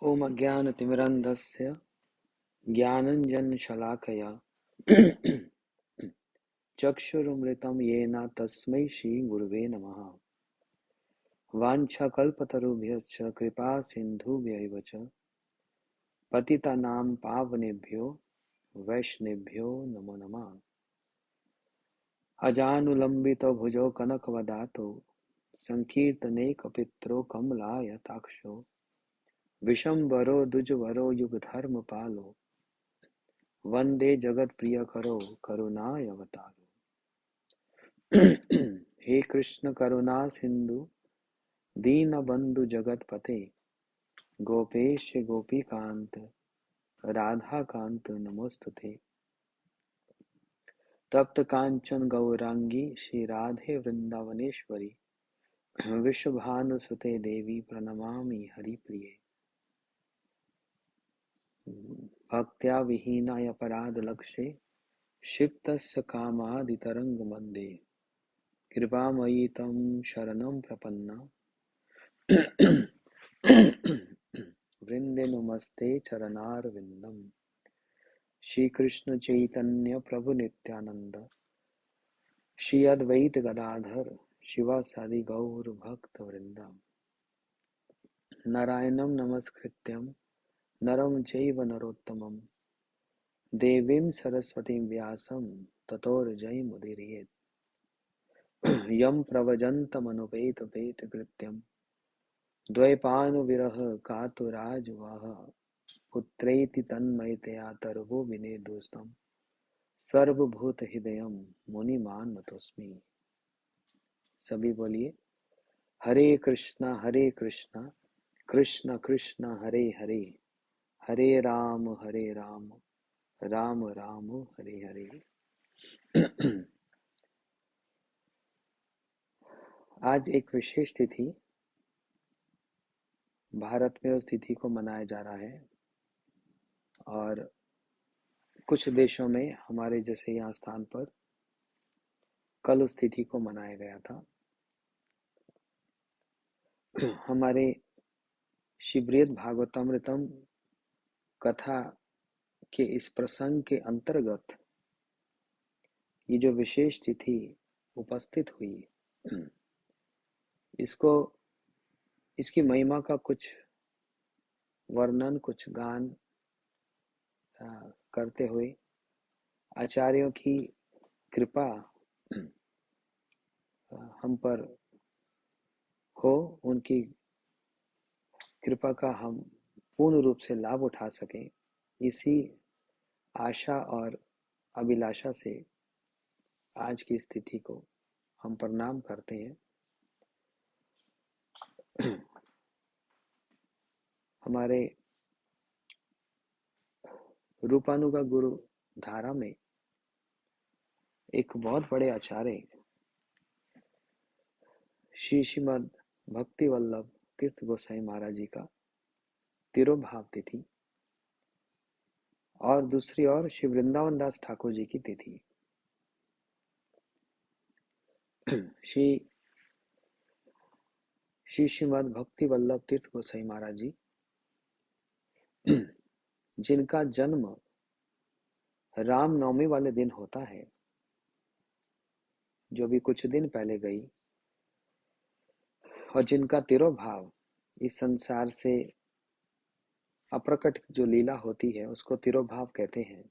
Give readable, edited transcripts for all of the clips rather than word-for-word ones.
ॐ अज्ञानतिमिरन्धस्य ज्ञानाञ्जनशलाकया चक्षुरुन्मिलितं येन तस्मै श्रीगुरवे नमः। वाञ्छाकल्पतरुभ्यश्च कृपासिन्धुभ्यैव च पतितानां पावनेभ्यो वैष्णवेभ्यो नमो नमः। अजानुलम्बितो भुजो कनकवदातो संकीर्तने कपित्रो कमलायताक्षो विशम्बरो द्विजवरो युगधर्मपालो वंदे जगत्प्रियकरो करुणावतारो। हे कृष्ण करुणा सिंधु दीनबंधु जगतपते गोपेश गोपीकांत राधाकांत नमोस्तुते। तप्त कांचन गौरांगी श्री राधे वृंदावनेश्वरी विश्वभानुसुते देवी प्रणमामि हरिप्रिये। भक्त्या विहीनाय अपराध लक्ष्ये क्षिप्तस्य कामादितरङ्गमध्ये कृपामयी तं शरणं प्रपन्ना वृंदे नमस्ते चरणारविंदम। श्री कृष्ण चैतन्य प्रभु नित्यानंद श्री अद्वैत गदाधर शिवासादि गौर भक्त वृंदा। नारायणं नमस्कृत्यं नरं चैव नरोत्तमं देवीं सरस्वतीं व्यासं ततो जयमुदीरयेत्। यं प्रव्रजन्तमनुपेतपेतकृत्यं द्वैपायनविरह कातुराजवः पुत्रेति तन्मयतया तर्वो विनेदुस्तं सर्वभूतहृदयं मुनिमानतोऽस्मि। सभी बोलिए हरे कृष्णा कृष्ण कृष्ण हरे हरे, हरे राम राम राम हरे हरे। आज एक विशेष तिथि भारत में उस तिथि को मनाया जा रहा है और कुछ देशों में हमारे जैसे यहाँ स्थान पर कल उस तिथि को मनाया गया था। हमारे शिवबृहद भागवतामृतम कथा के इस प्रसंग के अंतर्गत ये जो विशेष तिथि उपस्थित हुई, इसकी महिमा का कुछ वर्णन, कुछ गान करते हुए आचार्यों की कृपा हम पर हो, उनकी कृपा का हम पूर्ण रूप से लाभ उठा सकें, इसी आशा और अभिलाषा से आज की स्थिति को हम प्रणाम करते हैं। हमारे रूपानुगा गुरु धारा में एक बहुत बड़े आचार्य श्रीमद भक्ति वल्लभ तीर्थ गोसाई महाराज जी का तिरोभाव तिथि और दूसरी ओर श्री वृंदावन दास ठाकुर जी की तिथि। श्रीमद भक्ति वल्लभ तीर्थ गोसाई महाराज जी जिनका जन्म रामनवमी वाले दिन होता है, जो भी कुछ दिन पहले गई, और जिनका तिरोभाव इस संसार से अप्रकट जो लीला होती है उसको तिरोभाव कहते हैं।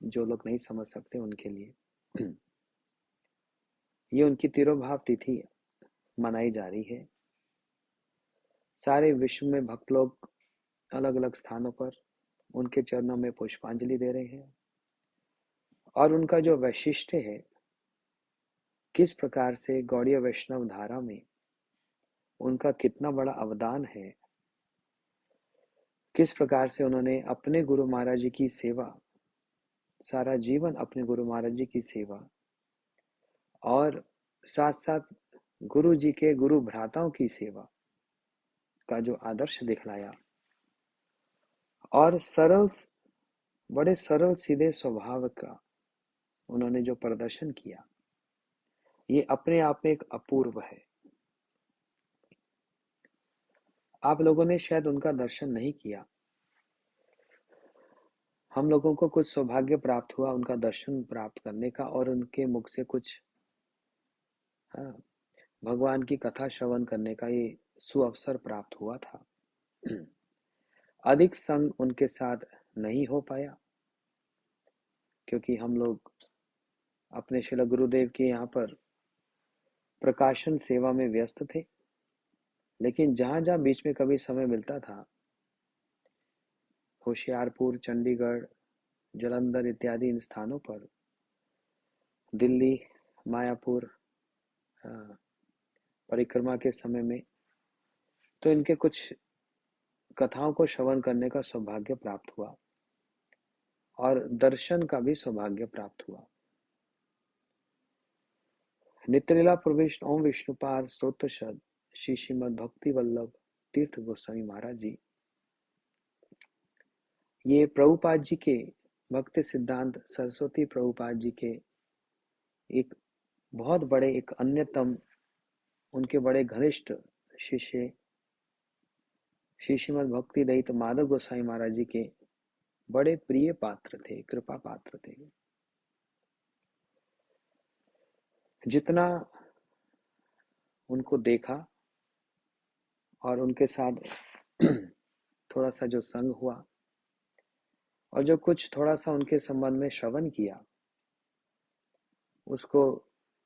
जो लोग नहीं समझ सकते उनके लिए ये उनकी तिरोभाव तिथि मनाई जा रही है। सारे विश्व में भक्त लोग अलग अलग स्थानों पर उनके चरणों में पुष्पांजलि दे रहे हैं और उनका जो वैशिष्ट्य है, किस प्रकार से गौड़ीय वैष्णव धारा में उनका कितना बड़ा अवदान है, किस प्रकार से उन्होंने अपने गुरु महाराज जी की सेवा, सारा जीवन अपने गुरु महाराज जी की सेवा और साथ साथ गुरु जी के गुरु भ्राताओं की सेवा का जो आदर्श दिखलाया और बड़े सरल सीधे स्वभाव का उन्होंने जो प्रदर्शन किया, ये अपने आप में एक अपूर्व है। आप लोगों ने शायद उनका दर्शन नहीं किया। हम लोगों को कुछ सौभाग्य प्राप्त हुआ उनका दर्शन प्राप्त करने का, और उनके मुख से कुछ, हाँ, भगवान की कथा श्रवण करने का ये सुअवसर प्राप्त हुआ था। अधिक संग उनके साथ नहीं हो पाया, क्योंकि हम लोग अपने शिला गुरुदेव के यहाँ पर प्रकाशन सेवा में व्यस्त थे। लेकिन जहाँ जहाँ बीच में कभी समय मिलता था, होशियारपुर, चंडीगढ़, जालंधर इत्यादि इन स्थानों पर, दिल्ली, मायापुर, परिक्रमा के समय में, तो इनके कुछ कथाओं को श्रवण करने का सौभाग्य प्राप्त हुआ और दर्शन का भी सौभाग्य प्राप्त हुआ। नित्यलीला प्रविष्ट ओम विष्णुपाद स्तोत्र शब्द श्री श्रीमद भक्ति वल्लभ तीर्थ गोस्वामी महाराज जी, ये प्रभुपाद जी के भक्ति सिद्धांत सरस्वती प्रभुपाद जी के एक बहुत बड़े, एक अन्यतम, उनके बड़े घनिष्ठ शिष्य श्री श्रीमद भक्ति दयित माधव गोसाई महाराज जी के बड़े प्रिय पात्र थे, कृपा पात्र थे। जितना उनको देखा और उनके साथ थोड़ा सा जो संग हुआ और जो कुछ थोड़ा सा उनके संबंध में श्रवण किया, उसको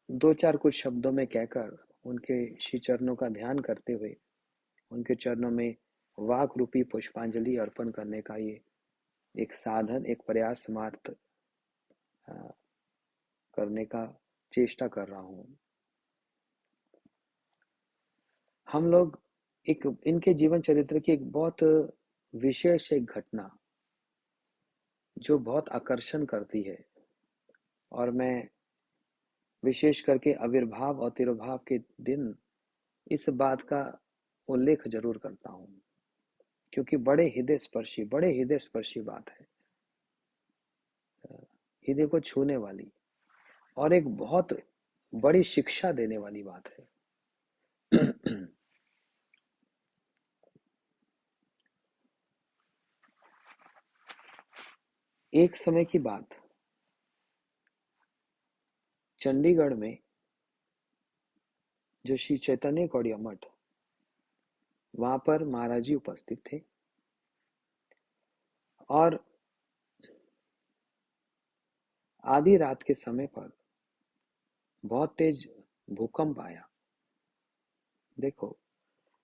दो चार कुछ शब्दों में कहकर उनके श्री चरणों का ध्यान करते हुए उनके चरणों में वाक रूपी पुष्पांजलि अर्पण करने का ये एक साधन, एक प्रयास मात्र करने का चेष्टा कर रहा हूं। हम लोग एक इनके जीवन चरित्र की एक बहुत विशेष एक घटना जो बहुत आकर्षण करती है, और मैं विशेष करके आविर्भाव और तिरुभाव के दिन इस बात का उल्लेख जरूर करता हूं, क्योंकि बड़े हृदय स्पर्शी बात है, हृदय को छूने वाली और एक बहुत बड़ी शिक्षा देने वाली बात है। एक समय की बात, चंडीगढ़ में जो श्री चैतन्य गौड़िया मठ, वहां पर महाराज जी उपस्थित थे और आधी रात के समय पर बहुत तेज भूकंप आया। देखो,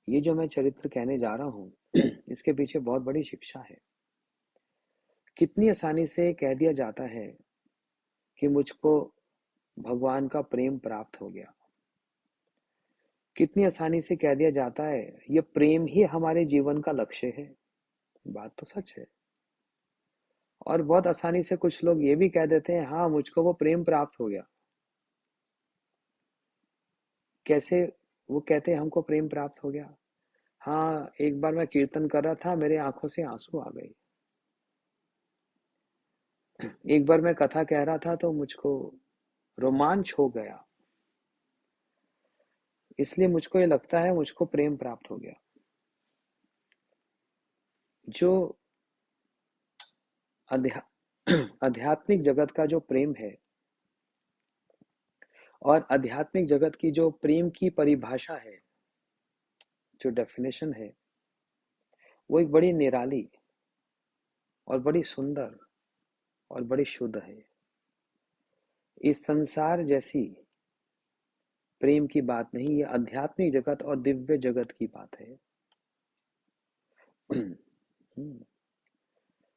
ये जो मैं चरित्र कहने जा रहा हूं इसके पीछे बहुत बड़ी शिक्षा है। कितनी आसानी से कह दिया जाता है कि मुझको भगवान का प्रेम प्राप्त हो गया, कितनी आसानी से कह दिया जाता है ये प्रेम ही हमारे जीवन का लक्ष्य है। बात तो सच है। और बहुत आसानी से कुछ लोग ये भी कह देते हैं, हाँ मुझको वो प्रेम प्राप्त हो गया। कैसे वो कहते हैं हमको प्रेम प्राप्त हो गया? हाँ, एक बार मैं कीर्तन कर रहा था, मेरे आंखों से आंसू आ गए। एक बार मैं कथा कह रहा था तो मुझको रोमांच हो गया, इसलिए मुझको ये लगता है मुझको प्रेम प्राप्त हो गया। जो आध्यात्मिक जगत का जो प्रेम है और आध्यात्मिक जगत की जो प्रेम की परिभाषा है, जो डेफिनेशन है, वो एक बड़ी निराली और बड़ी सुंदर और बड़ी शुद्ध है। इस संसार जैसी प्रेम की बात नहीं, ये आध्यात्मिक जगत और दिव्य जगत की बात है।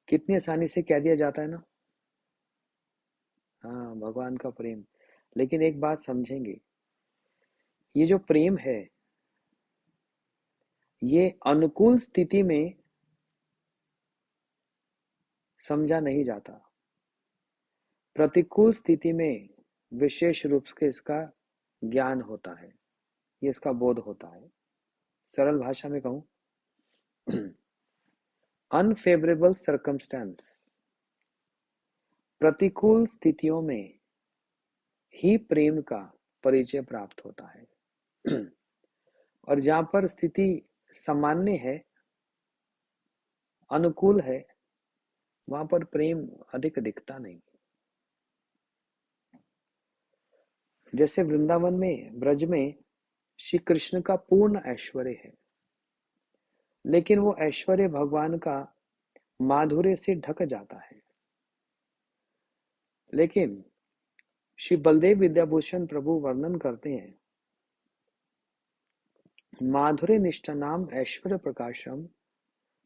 कितनी आसानी से कह दिया जाता है ना, हाँ भगवान का प्रेम। लेकिन एक बात समझेंगे, ये जो प्रेम है ये अनुकूल स्थिति में समझा नहीं जाता, प्रतिकूल स्थिति में विशेष रूप से इसका ज्ञान होता है, ये इसका बोध होता है। सरल भाषा में कहूं, अनफेवरेबल सर्कमस्टेंस, प्रतिकूल स्थितियों में ही प्रेम का परिचय प्राप्त होता है। और जहां पर स्थिति सामान्य है, अनुकूल है, वहां पर प्रेम अधिक दिखता नहीं। जैसे वृंदावन में, ब्रज में श्री कृष्ण का पूर्ण ऐश्वर्य है, लेकिन वो ऐश्वर्य भगवान का माधुर्य से ढक जाता है। लेकिन श्री बलदेव विद्याभूषण प्रभु वर्णन करते हैं, माधुर्य निष्ठा नाम ऐश्वर्य प्रकाशम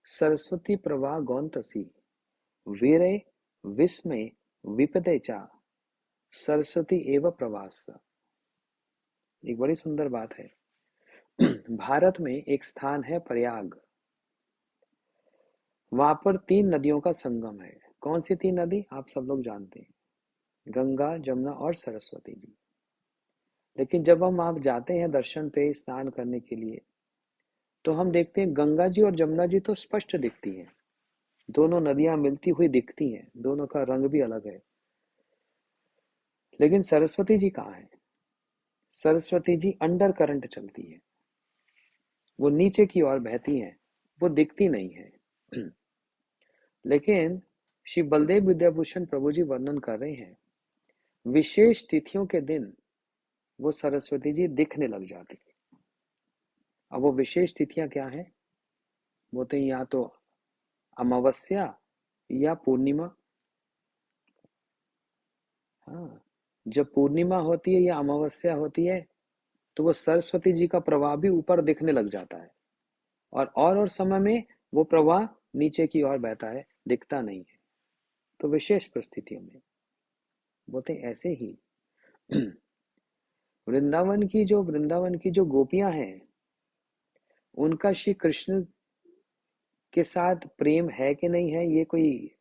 सरस्वती प्रवाह गौंतसी वीरे विस्मय विपदे चा सरस्वती एवं प्रवास। एक बड़ी सुंदर बात है। भारत में एक स्थान है प्रयाग, वहां पर 3 नदियों का संगम है। कौन सी 3 नदी आप सब लोग जानते हैं? गंगा, जमुना और सरस्वती जी। लेकिन जब हम आप जाते हैं दर्शन पे स्नान करने के लिए, तो हम देखते हैं गंगा जी और जमुना जी तो स्पष्ट दिखती हैं, दोनों नदियां मिलती हुई दिखती हैं, दोनों का रंग भी अलग है। लेकिन सरस्वती जी कहाँ है? सरस्वती जी अंडर करंट चलती है, वो नीचे की ओर बहती हैं, वो दिखती नहीं है। लेकिन श्री बलदेव विद्याभूषण प्रभु जी वर्णन कर रहे हैं, विशेष तिथियों के दिन वो सरस्वती जी दिखने लग जाती है। अब वो विशेष तिथियां क्या हैं? बोलते हैं या तो अमावस्या या पूर्णिमा। हाँ, जब पूर्णिमा होती है या अमावस्या होती है, तो वो सरस्वती जी का प्रवाह भी ऊपर दिखने लग जाता है, और समय में वो प्रवाह नीचे की ओर बहता है, दिखता नहीं है। तो विशेष परिस्थितियों में बोलते हैं ऐसे ही वृंदावन की जो गोपियां हैं, उनका श्री कृष्ण के साथ प्रेम है कि नहीं है, ये कोई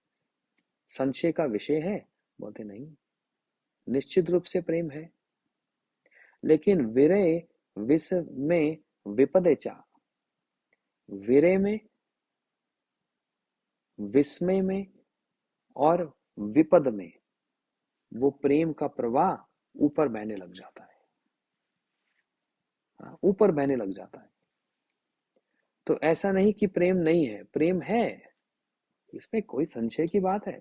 संशय का विषय है? बोलते नहीं, निश्चित रूप से प्रेम है। लेकिन विरय विष में विपदेचा, विरय में, विस्मय में और विपद में वो प्रेम का प्रवाह ऊपर बहने लग जाता है। ऊपर बहने लग जाता है। तो ऐसा नहीं कि प्रेम नहीं है, प्रेम है, इसमें कोई संशय की बात है।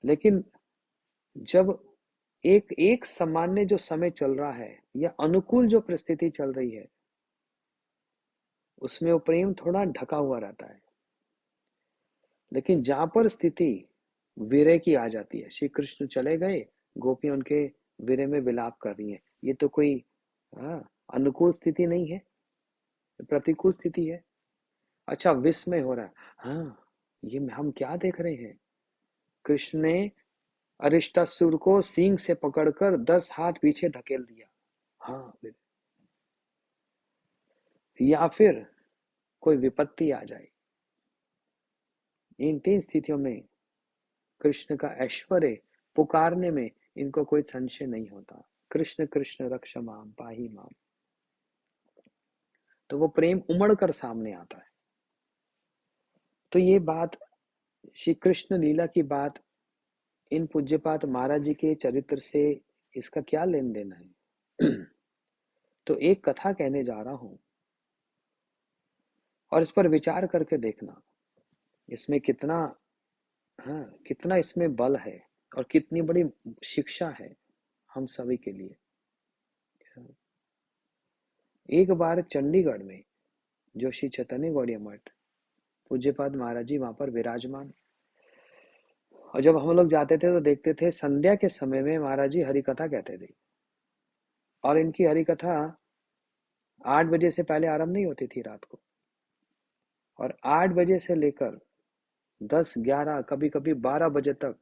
लेकिन जब एक एक सामान्य जो समय चल रहा है या अनुकूल जो परिस्थिति चल रही है, उसमें वो प्रेम थोड़ा ढका हुआ रहता है। लेकिन जहां पर स्थिति विरह की आ जाती है, श्री कृष्ण चले गए, गोपियां उनके विरह में विलाप कर रही हैं, ये तो कोई अनुकूल स्थिति नहीं है, प्रतिकूल स्थिति है। अच्छा, विस्मय हो रहा है, हाँ ये हम क्या देख रहे हैं? कृष्ण ने अरिष्टासुर को सींग से पकड़कर 10 हाथ पीछे धकेल दिया। हाँ, या फिर कोई विपत्ति आ जाए। इन 3 स्थितियों में कृष्ण का ऐश्वर्य पुकारने में इनको कोई संशय नहीं होता। कृष्ण कृष्ण रक्ष माम पाहि माम। तो वो प्रेम उमड़ कर सामने आता है। तो ये बात, श्री कृष्ण लीला की बात, इन पूज्यपात महाराज जी के चरित्र से इसका क्या लेन देन है? तो एक कथा कहने जा रहा हूं, और इस पर विचार करके देखना, इसमें कितना, हाँ, कितना इसमें बल है और कितनी बड़ी शिक्षा है हम सभी के लिए। एक बार चंडीगढ़ में जो श्री चैतन्य गौड़िया मठ, पूज्यपाद महाराज जी वहां पर विराजमान, और जब हम लोग जाते थे तो देखते थे संध्या के समय में महाराज जी हरि कथा कहते थे, और इनकी हरि कथा 8 बजे से पहले आरंभ नहीं होती थी रात को, और 8 बजे से लेकर 10, 11, कभी कभी 12 बजे तक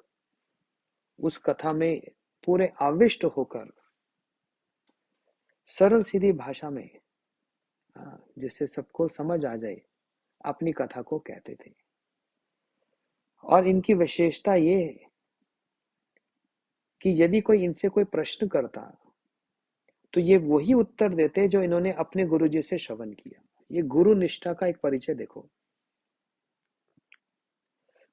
उस कथा में पूरे आविष्ट होकर सरल सीधी भाषा में, जिससे सबको समझ आ जाए, अपनी कथा को कहते थे। और इनकी विशेषता ये है कि यदि कोई इनसे कोई प्रश्न करता, तो ये वही उत्तर देते जो इन्होंने अपने गुरु जी से श्रवण किया। ये गुरु निष्ठा का एक परिचय देखो।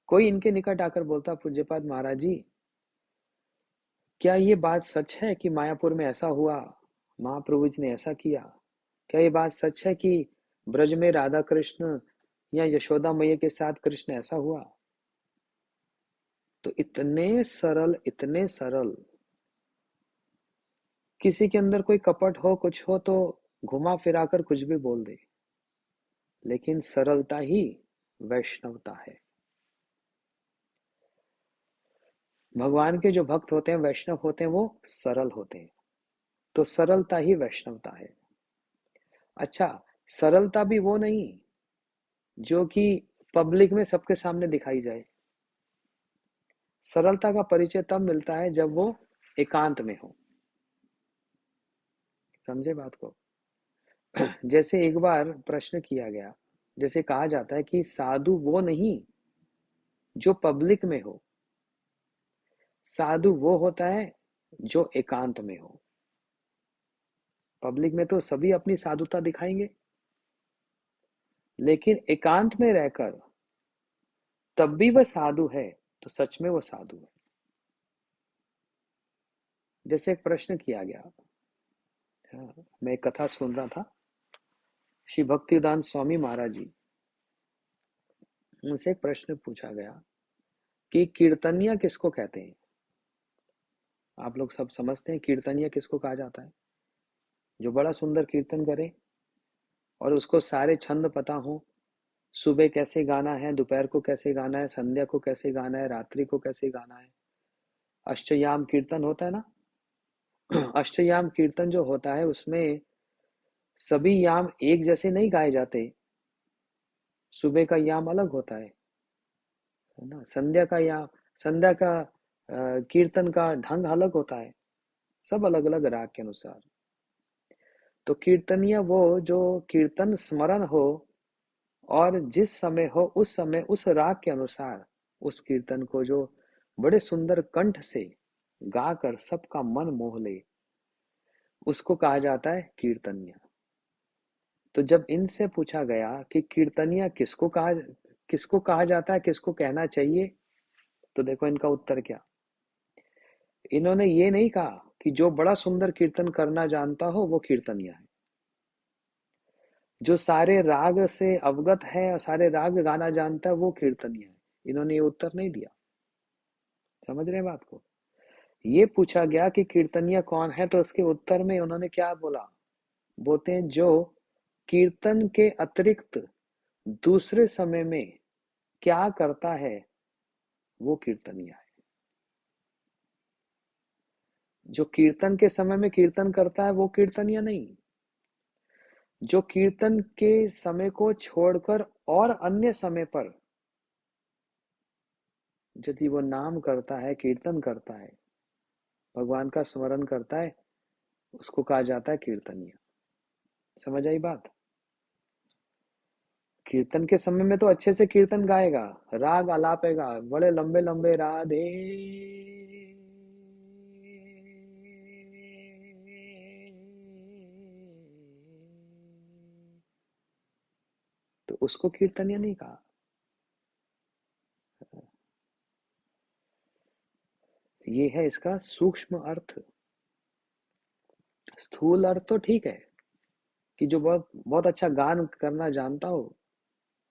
कोई इनके निकट आकर बोलता, पूज्यपाद महाराज जी, क्या ये बात सच है कि मायापुर में ऐसा हुआ, महाप्रभु जी ने ऐसा किया? क्या ये बात सच है कि ब्रज में राधा कृष्ण या यशोदा मैया के साथ कृष्ण ऐसा हुआ? तो इतने सरल, किसी के अंदर कोई कपट हो, कुछ हो तो घुमा फिरा कर कुछ भी बोल दे, लेकिन सरलता ही वैष्णवता है। भगवान के जो भक्त होते हैं, वैष्णव होते हैं, वो सरल होते हैं, तो सरलता ही वैष्णवता है। अच्छा, सरलता भी वो नहीं जो कि पब्लिक में सबके सामने दिखाई जाए। सरलता का परिचय तब मिलता है जब वो एकांत में हो। समझे बात को? जैसे एक बार प्रश्न किया गया, जैसे कहा जाता है कि साधु वो नहीं जो पब्लिक में हो, साधु वो होता है जो एकांत में हो। पब्लिक में तो सभी अपनी साधुता दिखाएंगे, लेकिन एकांत में रहकर तब भी वह साधु है, तो सच में वो साधु है। जैसे एक प्रश्न किया गया, हाँ, मैं एक कथा सुन रहा था, श्री भक्तिदान स्वामी महाराज जी, उनसे एक प्रश्न पूछा गया कि कीर्तनिया किसको कहते हैं? आप लोग सब समझते हैं कीर्तनिया किसको कहा जाता है? जो बड़ा सुंदर कीर्तन करे और उसको सारे छंद पता हो, सुबह कैसे गाना है, दोपहर को कैसे गाना है, संध्या को कैसे गाना है, रात्रि को कैसे गाना है। अष्टयाम कीर्तन होता है ना। अष्टयाम कीर्तन जो होता है उसमें सभी याम एक जैसे नहीं गाए जाते। सुबह का याम अलग होता है ना। संध्या का याम, संध्या का कीर्तन का ढंग अलग होता है, सब अलग अलग राग के अनुसार। तो कीर्तनिया वो जो कीर्तन स्मरण हो और जिस समय हो उस समय उस राग के अनुसार उस कीर्तन को जो बड़े सुंदर कंठ से गाकर सबका मन मोह ले, उसको कहा जाता है कीर्तनिया। तो जब इनसे पूछा गया कि कीर्तनिया किसको कहा जाता है, किसको कहना चाहिए, तो देखो इनका उत्तर क्या। इन्होंने ये नहीं कहा कि जो बड़ा सुंदर कीर्तन करना जानता हो वो कीर्तनिया है, जो सारे राग से अवगत है और सारे राग गाना जानता है वो कीर्तनिया है। इन्होंने ये उत्तर नहीं दिया। समझ रहे हैं बात को? ये पूछा गया कि कीर्तनिया कौन है, तो उसके उत्तर में उन्होंने क्या बोला? बोलते हैं जो कीर्तन के अतिरिक्त दूसरे समय में क्या करता है वो कीर्तनिया है। जो कीर्तन के समय में कीर्तन करता है वो कीर्तनिया नहीं। जो कीर्तन के समय को छोड़कर और अन्य समय पर यदि वो नाम करता है, कीर्तन करता है, भगवान का स्मरण करता है, उसको कहा जाता है कीर्तनिया। समझ आई बात? कीर्तन के समय में तो अच्छे से कीर्तन गाएगा, राग आलापेगा, बड़े लंबे लंबे राधे, तो उसको कीर्तनिया नहीं कहा। ये है इसका सूक्ष्म अर्थ। स्थूल अर्थ तो ठीक है कि जो बहुत बहुत अच्छा गान करना जानता हो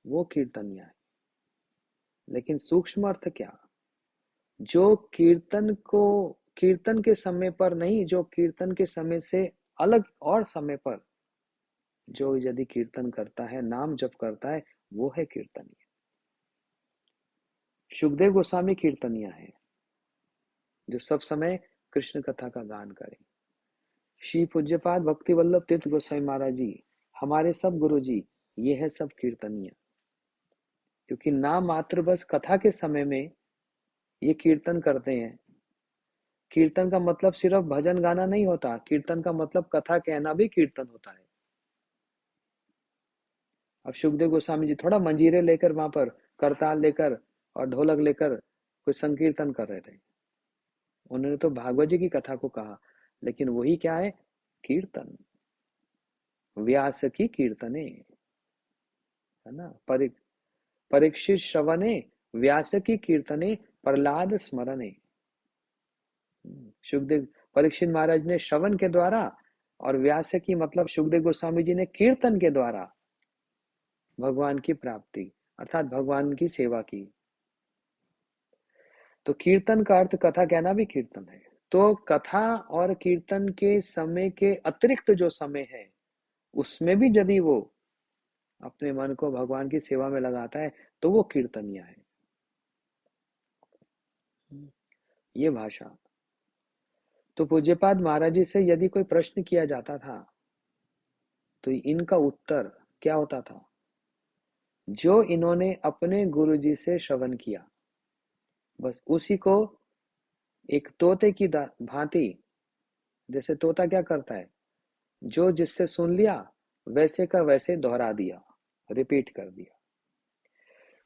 वो कीर्तनिया है, लेकिन सूक्ष्म अर्थ क्या? जो कीर्तन को कीर्तन के समय पर नहीं, जो कीर्तन के समय से अलग और समय पर जो यदि कीर्तन करता है, नाम जप करता है, वो है कीर्तनिया। सुखदेव गोस्वामी कीर्तनिया है, जो सब समय कृष्ण कथा का गान करे। श्री पूज्यपाद भक्ति वल्लभ तीर्थ गोस्वामी महाराज जी, हमारे सब गुरु जी, ये है सब कीर्तनिया। क्योंकि नाम मात्र बस कथा के समय में ये कीर्तन करते हैं। कीर्तन का मतलब सिर्फ भजन गाना नहीं होता, कीर्तन का मतलब कथा कहना भी कीर्तन होता है। अब सुखदेव गोस्वामी जी थोड़ा मंजीरे लेकर वहां पर करताल लेकर और ढोलक लेकर कोई संकीर्तन कर रहे थे। उन्होंने तो भागवत जी की कथा को कहा, लेकिन वही क्या है? कीर्तन। व्यास की कीर्तने, है ना। परीक्षित श्रवणे, व्यास की कीर्तने, प्रहलाद स्मरणे। सुखदेव परीक्षित महाराज ने श्रवण के द्वारा और व्यास की मतलब सुखदेव गोस्वामी जी ने कीर्तन के द्वारा भगवान की प्राप्ति अर्थात भगवान की सेवा की। तो कीर्तन का अर्थ कथा कहना भी कीर्तन है। तो कथा और कीर्तन के समय के अतिरिक्त जो समय है उसमें भी यदि वो अपने मन को भगवान की सेवा में लगाता है तो वो कीर्तनिया है। ये भाषा। तो पूज्यपाद महाराज जी से यदि कोई प्रश्न किया जाता था तो इनका उत्तर क्या होता था? जो इन्होंने अपने गुरुजी से श्रवण किया बस उसी को एक तोते की भांति, जैसे तोता क्या करता है, जो जिससे सुन लिया वैसे का वैसे दोहरा दिया, रिपीट कर दिया।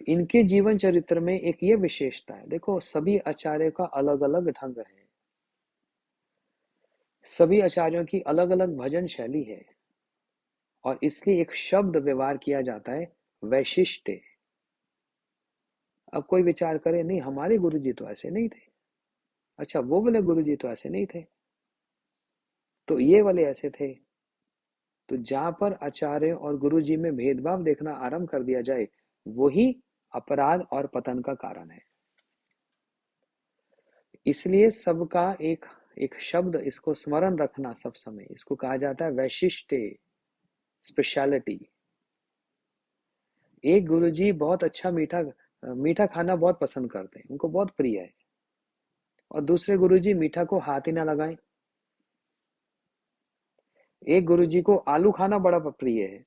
इनके जीवन चरित्र में एक ये विशेषता है, देखो सभी आचार्यों का अलग अलग ढंग है, सभी आचार्यों की अलग अलग भजन शैली है और इसलिए एक शब्द व्यवहार किया जाता है वैशिष्ट। अब कोई विचार करे नहीं हमारे गुरुजी तो ऐसे नहीं थे, अच्छा वो वाले गुरुजी तो ऐसे नहीं थे, तो ये वाले ऐसे थे। तो जहां पर आचार्य और गुरुजी में भेदभाव देखना आरंभ कर दिया जाए वही अपराध और पतन का कारण है। इसलिए सबका एक एक शब्द इसको स्मरण रखना सब समय, इसको कहा जाता है वैशिष्ट, स्पेशलिटी। एक गुरुजी बहुत अच्छा मीठा मीठा खाना बहुत पसंद करते हैं, उनको बहुत प्रिय है, और दूसरे गुरुजी मीठा को हाथ ही ना लगाएं। एक गुरुजी को आलू खाना बड़ा प्रिय है,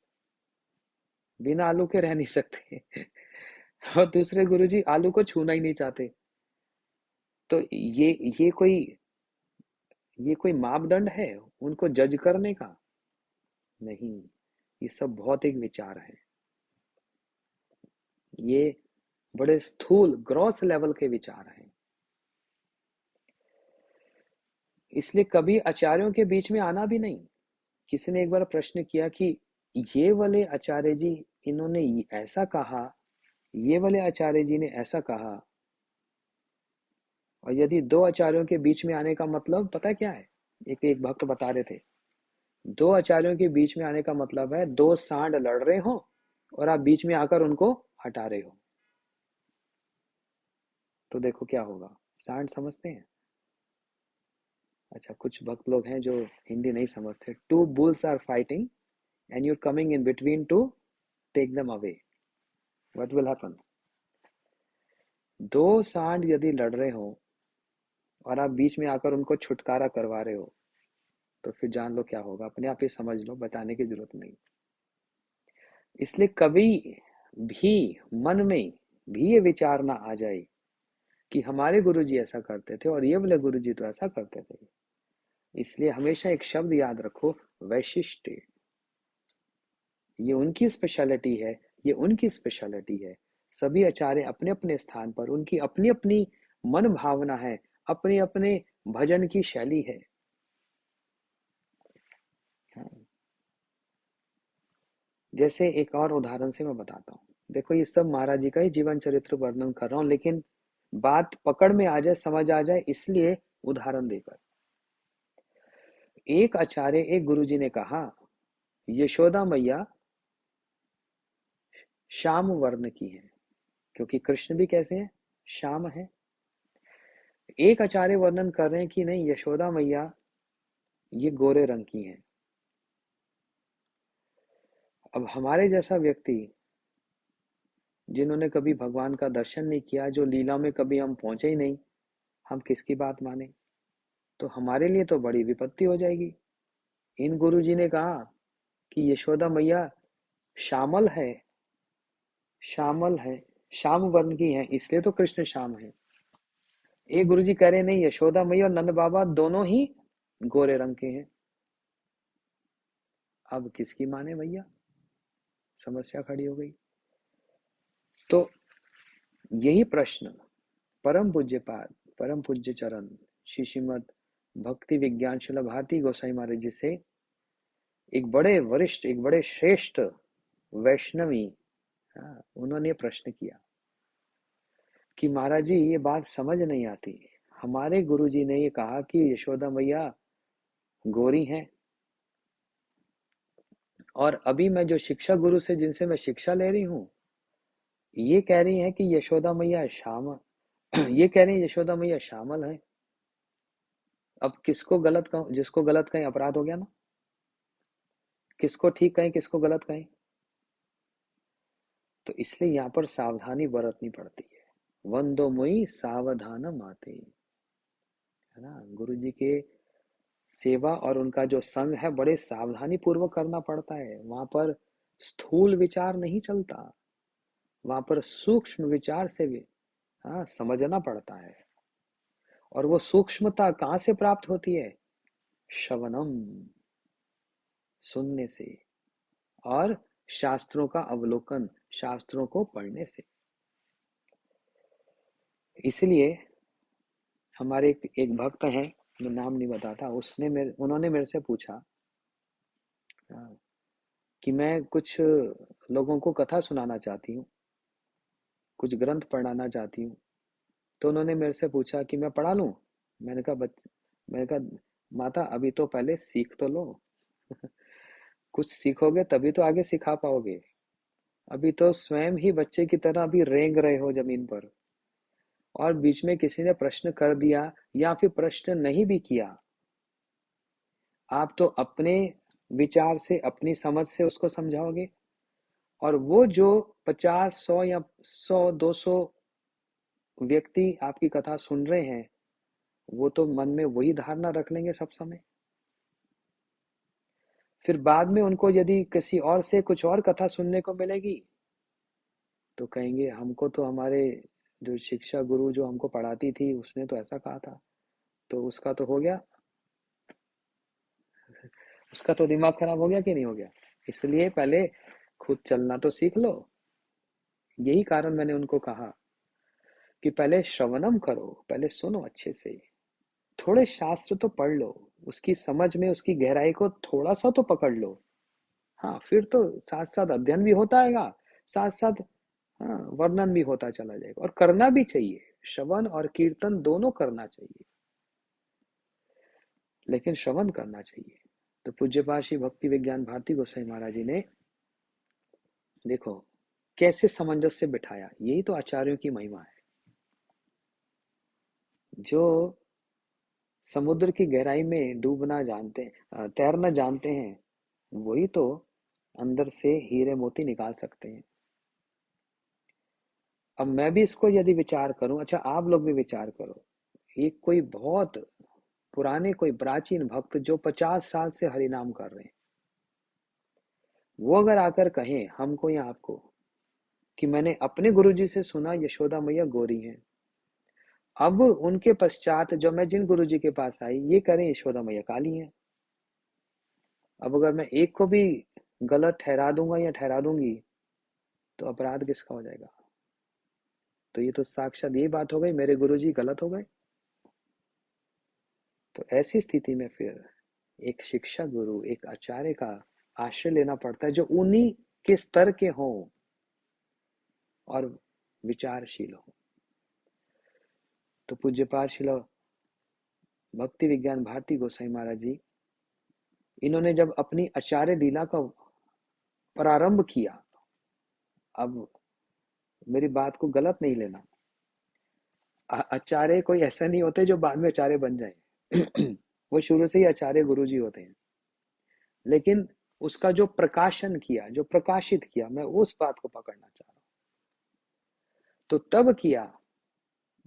बिना आलू के रह नहीं सकते और दूसरे गुरुजी आलू को छूना ही नहीं चाहते। तो ये कोई मापदंड है उनको जज करने का? नहीं, ये सब भौतिक विचार है, ये बड़े स्थूल ग्रॉस लेवल के विचार हैं। इसलिए कभी आचार्यों के बीच में आना भी नहीं। किसी ने एक बार प्रश्न किया कि ये वाले आचार्य जी इन्होंने ऐसा कहा, ये वाले आचार्य जी ने ऐसा कहा, और यदि दो आचार्यों के बीच में आने का मतलब पता है क्या है? एक भक्त बता रहे थे, दो आचार्यों के बीच में आने का मतलब है दो सांड लड़ रहे हो और आप बीच में आकर उनको हटा रहे हो, तो देखो क्या होगा। सांड समझते हैं? अच्छा, कुछ भक्त लोग हैं जो हिंदी नहीं समझते। Two bulls are fighting and you're coming in between to take them away, what will happen? दो सांड यदि लड़ रहे हो और आप बीच में आकर उनको छुटकारा करवा रहे हो तो फिर जान लो क्या होगा, अपने आप ही समझ लो, बताने की जरूरत नहीं। इसलिए कभी भी मन में भी ये विचार ना आ जाए कि हमारे गुरुजी ऐसा करते थे और ये वाले गुरुजी तो ऐसा करते थे। इसलिए हमेशा एक शब्द याद रखो, वैशिष्ट। ये उनकी स्पेशलिटी है, ये उनकी स्पेशलिटी है। सभी आचार्य अपने अपने स्थान पर, उनकी अपनी अपनी मन भावना है, अपने अपने भजन की शैली है। हाँ। जैसे एक और उदाहरण से मैं बताता हूँ, देखो ये सब महाराज जी का ही जीवन चरित्र वर्णन कर रहा हूँ, लेकिन बात पकड़ में आ जाए, समझ आ जाए, इसलिए उदाहरण देकर। एक आचार्य एक गुरुजी ने कहा यशोदा मैया श्याम वर्ण की है, क्योंकि कृष्ण भी कैसे हैं? श्याम है। एक आचार्य वर्णन कर रहे हैं कि नहीं, यशोदा मैया ये गोरे रंग की हैं। अब हमारे जैसा व्यक्ति जिन्होंने कभी भगवान का दर्शन नहीं किया, जो लीला में कभी हम पहुंचे ही नहीं, हम किसकी बात माने? तो हमारे लिए तो बड़ी विपत्ति हो जाएगी। इन गुरुजी ने कहा कि यशोदा मैया श्यामल है, श्यामल है, श्याम वर्ण की है, इसलिए तो कृष्ण श्याम है। एक गुरुजी कह रहे नहीं, यशोदा मैया और नंद बाबा दोनों ही गोरे रंग के हैं। अब किसकी माने भैया? समस्या खड़ी हो गई। तो यही प्रश्न परम पूज्य पाद, परम पूज्य चरण श्री श्रीमद भक्ति विज्ञान शिला भारती गोसाई महाराज जी से एक बड़े वरिष्ठ, एक बड़े श्रेष्ठ वैष्णवी, हाँ, उन्होंने प्रश्न किया कि महाराज जी ये बात समझ नहीं आती, हमारे गुरुजी ने ये कहा कि यशोदा मैया गोरी हैं, और अभी मैं जो शिक्षा गुरु से जिनसे मैं शिक्षा ले रही हूँ, ये कह रही हैं कि यशोदा मैया शामल ये कह रही हैं यशोदा मैया शामल है। अब किसको गलत कहूं? जिसको गलत कहें अपराध हो गया ना। किसको ठीक कहें, किसको गलत कहें? तो इसलिए यहाँ पर सावधानी बरतनी पड़ती है। वंदो मुई सावधान माते, है ना। गुरु जी के सेवा और उनका जो संग है बड़े सावधानी पूर्वक करना पड़ता है। वहां पर स्थूल विचार नहीं चलता, वहां पर सूक्ष्म विचार से भी हाँ समझना पड़ता है। और वो सूक्ष्मता कहाँ से प्राप्त होती है? श्रवणम, सुनने से, और शास्त्रों का अवलोकन, शास्त्रों को पढ़ने से। इसलिए हमारे एक भक्त हैं, मैं नाम नहीं बताता, उन्होंने मेरे से पूछा कि मैं कुछ लोगों को कथा सुनाना चाहती हूँ, कुछ ग्रंथ पढ़ाना चाहती हूँ। तो उन्होंने मेरे से पूछा कि मैं पढ़ा लूँ। मैंने कहा माता अभी तो पहले सीख तो लो। कुछ सीखोगे तभी तो आगे सिखा पाओगे। अभी तो स्वयं ही बच्चे की तरह अभी रेंग रहे हो जमीन पर, और बीच में किसी ने प्रश्न कर दिया या फिर प्रश्न नहीं भी किया, आप तो अपने विचार से, अपनी समझ से उसको समझाओगे। और वो जो 50, 100 या 100, 200 व्यक्ति आपकी कथा सुन रहे हैं, वो तो मन में वही धारणा रख लेंगे सब समय। फिर बाद में उनको यदि किसी और से कुछ और कथा सुनने को मिलेगी, तो कहेंगे हमको तो हमारे जो शिक्षा गुरु जो हमको पढ़ाती थी उसने तो ऐसा कहा था। तो उसका तो हो गया, उसका तो दिमाग खराब हो गया कि नहीं हो गया। इसलिए पहले खुद चलना तो सीख लो। यही कारण मैंने उनको कहा कि पहले श्रवणम करो, पहले सुनो अच्छे से, थोड़े शास्त्र तो पढ़ लो, उसकी समझ में उसकी गहराई को थोड़ा सा तो पकड़ लो। हाँ, फिर तो साथ साथ अध्ययन भी होता आएगा, साथ साथ हाँ वर्णन भी होता चला जाएगा। और करना भी चाहिए, श्रवण और कीर्तन दोनों करना चाहिए, लेकिन श्रवण करना चाहिए। तो पूज्यपाद श्री भक्ति विज्ञान भारती गोसाई महाराज जी ने देखो कैसे सामंजस्य बिठाया। यही तो आचार्यों की महिमा है। जो समुद्र की गहराई में डूबना जानते हैं, तैरना जानते हैं, वही तो अंदर से हीरे मोती निकाल सकते हैं। अब मैं भी इसको यदि विचार करूं, अच्छा आप लोग भी विचार करो, एक कोई बहुत पुराने कोई प्राचीन भक्त जो 50 साल से हरि नाम कर रहे हैं, वो अगर आकर कहें हमको या आपको कि मैंने अपने गुरुजी से सुना यशोदा मैया गौरी हैं, अब उनके पश्चात जब मैं जिन गुरुजी के पास आई ये करें यशोदा मैया काली हैं, अब अगर मैं एक को भी गलत ठहरा दूंगा या ठहरा दूंगी तो अपराध किसका हो जाएगा? तो ये तो साक्षात ये बात हो गई मेरे गुरुजी गलत हो गए। तो ऐसी स्थिति में फिर एक शिक्षा गुरु, एक आचार्य का आश्रय लेना पड़ता है जो उन्हीं के स्तर के हों और विचारशील हो। तो पूज्यपाद श्रील भक्ति विज्ञान भारती गोसाई महाराज जी, इन्होंने जब अपनी आचार्य लीला का प्रारंभ किया, अब मेरी बात को गलत नहीं लेना, आचार्य कोई ऐसा नहीं होते जो बाद में आचार्य बन जाए वो शुरू से ही आचार्य गुरु जी होते हैं। लेकिन उसका जो प्रकाशन किया, जो प्रकाशित किया, मैं उस बात को पकड़ना चाह रहा हूं। तो तब किया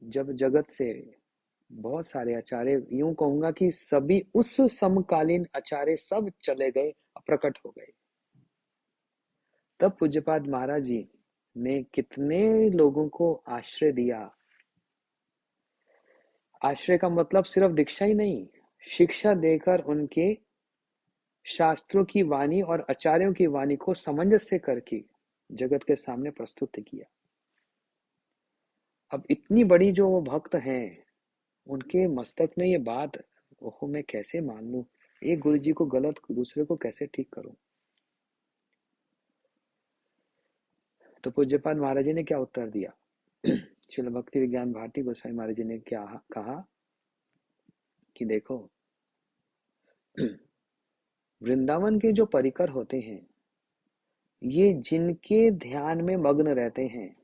जब जगत से बहुत सारे आचार्य, यूं कहूंगा कि सभी उस समकालीन आचार्य सब चले गए, प्रकट हो गए। तब पूज्यपाद महाराज जी ने कितने लोगों को आश्रय दिया। आश्रय का मतलब सिर्फ दीक्षा ही नहीं, शिक्षा देकर उनके शास्त्रों की वाणी और आचार्यों की वाणी को सामंजस्य करके जगत के सामने प्रस्तुत किया। अब इतनी बड़ी जो वो भक्त हैं, उनके मस्तक में ये बात, ओहो मैं कैसे मान लूं, एक गुरु जी को गलत दूसरे को कैसे ठीक करूं। तो पूज्यपाद महाराज जी ने क्या उत्तर दिया? श्रील भक्ति विज्ञान भारती गोसाई महाराज जी ने क्या कहा कि देखो वृंदावन के जो परिकर होते हैं ये जिनके ध्यान में मग्न रहते हैं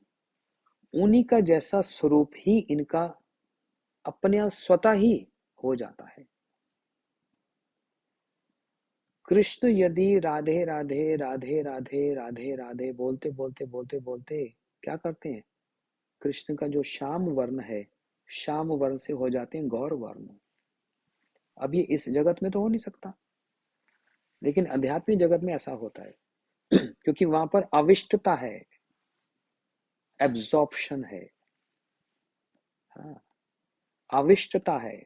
उन्हीं का जैसा स्वरूप ही इनका अपने आप स्वतः ही हो जाता है। कृष्ण यदि राधे राधे राधे राधे राधे राधे बोलते बोलते बोलते बोलते क्या करते हैं, कृष्ण का जो श्याम वर्ण है, श्याम वर्ण से हो जाते हैं गौर वर्ण। अब ये इस जगत में तो हो नहीं सकता, लेकिन आध्यात्मिक जगत में ऐसा होता है क्योंकि वहां पर अविष्टता है, एब्जॉर्प्शन है। हाँ, अविष्टता है।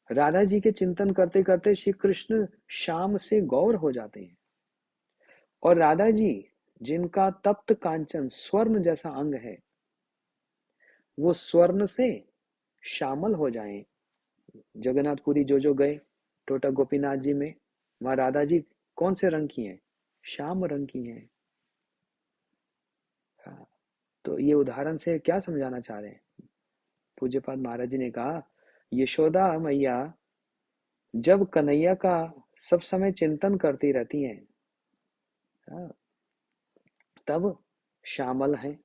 राधा जी के चिंतन करते करते श्री कृष्ण श्याम से गौर हो जाते हैं, और राधा जी जिनका तप्त कांचन स्वर्ण जैसा अंग है, वो स्वर्ण से शामल हो जाएं। जगन्नाथपुरी जो गए टोटा गोपीनाथ जी में, वहां राधा जी कौन से रंग की हैं? श्याम रंग की हैं। हाँ, तो ये उदाहरण से क्या समझाना चाह रहे हैं? पूज्यपाद महाराज जी ने कहा, यशोदा मैया जब कन्हैया का सब समय चिंतन करती रहती हैं, हाँ, तब श्यामल हैं,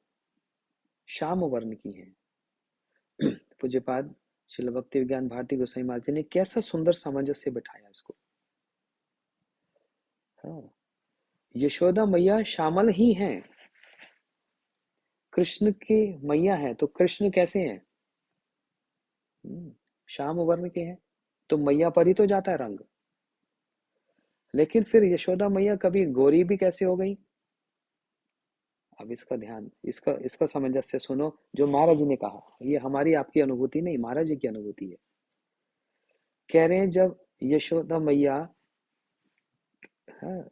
श्याम वर्ण की हैं। पूज्यपाद श्रील भक्ति विज्ञान भारती गोसाई महाराज जी ने कैसा सुंदर सामंजस्य बिठाया इसको। हाँ, यशोदा मैया श्यामल ही हैं, कृष्ण की मैया हैं, तो कृष्ण कैसे हैं? श्याम वर्ण के हैं, तो मैया पर ही तो जाता है रंग। लेकिन फिर यशोदा मैया कभी गोरी भी कैसे हो गई? अब इसका ध्यान, इसका इसका सामंजस्य सुनो, जो महाराज जी ने कहा, ये हमारी आपकी अनुभूति नहीं, महाराज जी की अनुभूति है। कह रहे हैं जब यशोदा मैया, हाँ,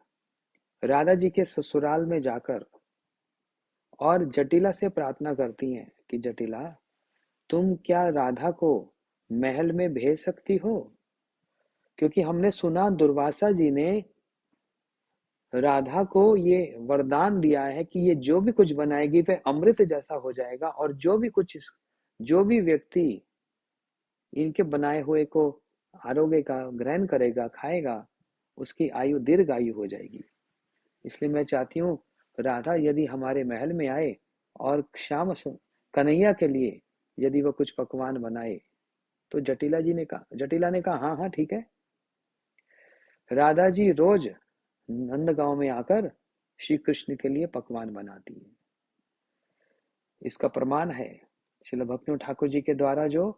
राधा जी के ससुराल में जाकर और जटिला से प्रार्थना करती हैं कि जटिला, तुम क्या राधा को महल में भेज सकती हो? क्योंकि हमने सुना दुर्वासा जी ने राधा को ये वरदान दिया है कि ये जो भी कुछ बनाएगी वह अमृत जैसा हो जाएगा, और जो भी व्यक्ति इनके बनाए हुए को आरोग्य का ग्रहण करेगा, खाएगा, उसकी आयु दीर्घ आयु हो जाएगी। इसलिए मैं चाहती हूँ राधा यदि हमारे महल में आए और श्याम कन्हैया के लिए यदि वो कुछ पकवान बनाए, तो जटिला ने कहा हाँ हाँ ठीक है। राधा जी रोज नंदगांव में आकर श्री कृष्ण के लिए पकवान बनाती है। इसका प्रमाण है श्रील भक्ति ठाकुर जी के द्वारा जो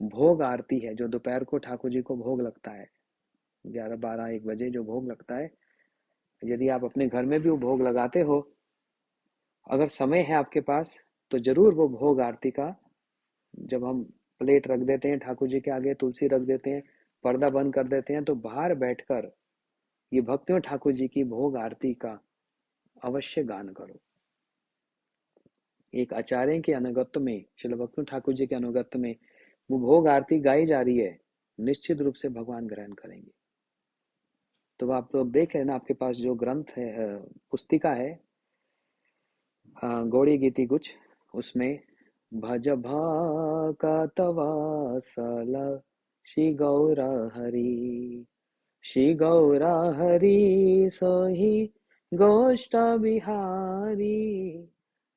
भोग आरती है, जो दोपहर को ठाकुर जी को भोग लगता है, 11 12 1 बजे जो भोग लगता है, यदि आप अपने घर में भी वो भोग लगाते हो, अगर समय है आपके पास, तो जरूर वो भोग आरती का, जब हम प्लेट रख देते हैं ठाकुर जी के आगे, तुलसी रख देते हैं, पर्दा बंद कर देते हैं, तो बाहर बैठकर ये भक्तियों ठाकुर जी की भोग आरती का अवश्य गान करो। एक आचार्य के अनुगत्य में, श्रील भक्ति ठाकुर जी के अनुगत्य में वो भोग आरती गाई जा रही है, निश्चित रूप से भगवान ग्रहण करेंगे। तो आप लोग देख लेना, आपके पास जो ग्रंथ है, पुस्तिका है, गौड़ी गीति कुछ, उसमें भज भागवतवासल श्री गौरा हरि, श्री गौरा हरि सोहि गोष्ठ बिहारी,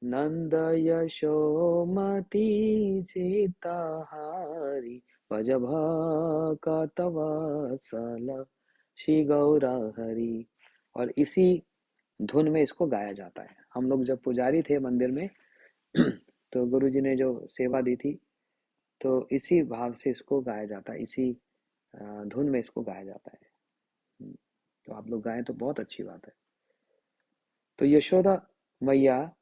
नंद यशोमती चितहारी, भज भक्तवत्सल श्री गौरा हरि। और इसी धुन में इसको गाया जाता है। हम लोग जब पुजारी थे मंदिर में तो गुरु जी ने जो सेवा दी थी, तो इसी भाव से इसको गाया जाता है, इसी धुन में इसको गाया जाता है। तो आप लोग गाएं तो बहुत अच्छी बात है। तो यशोदा मैया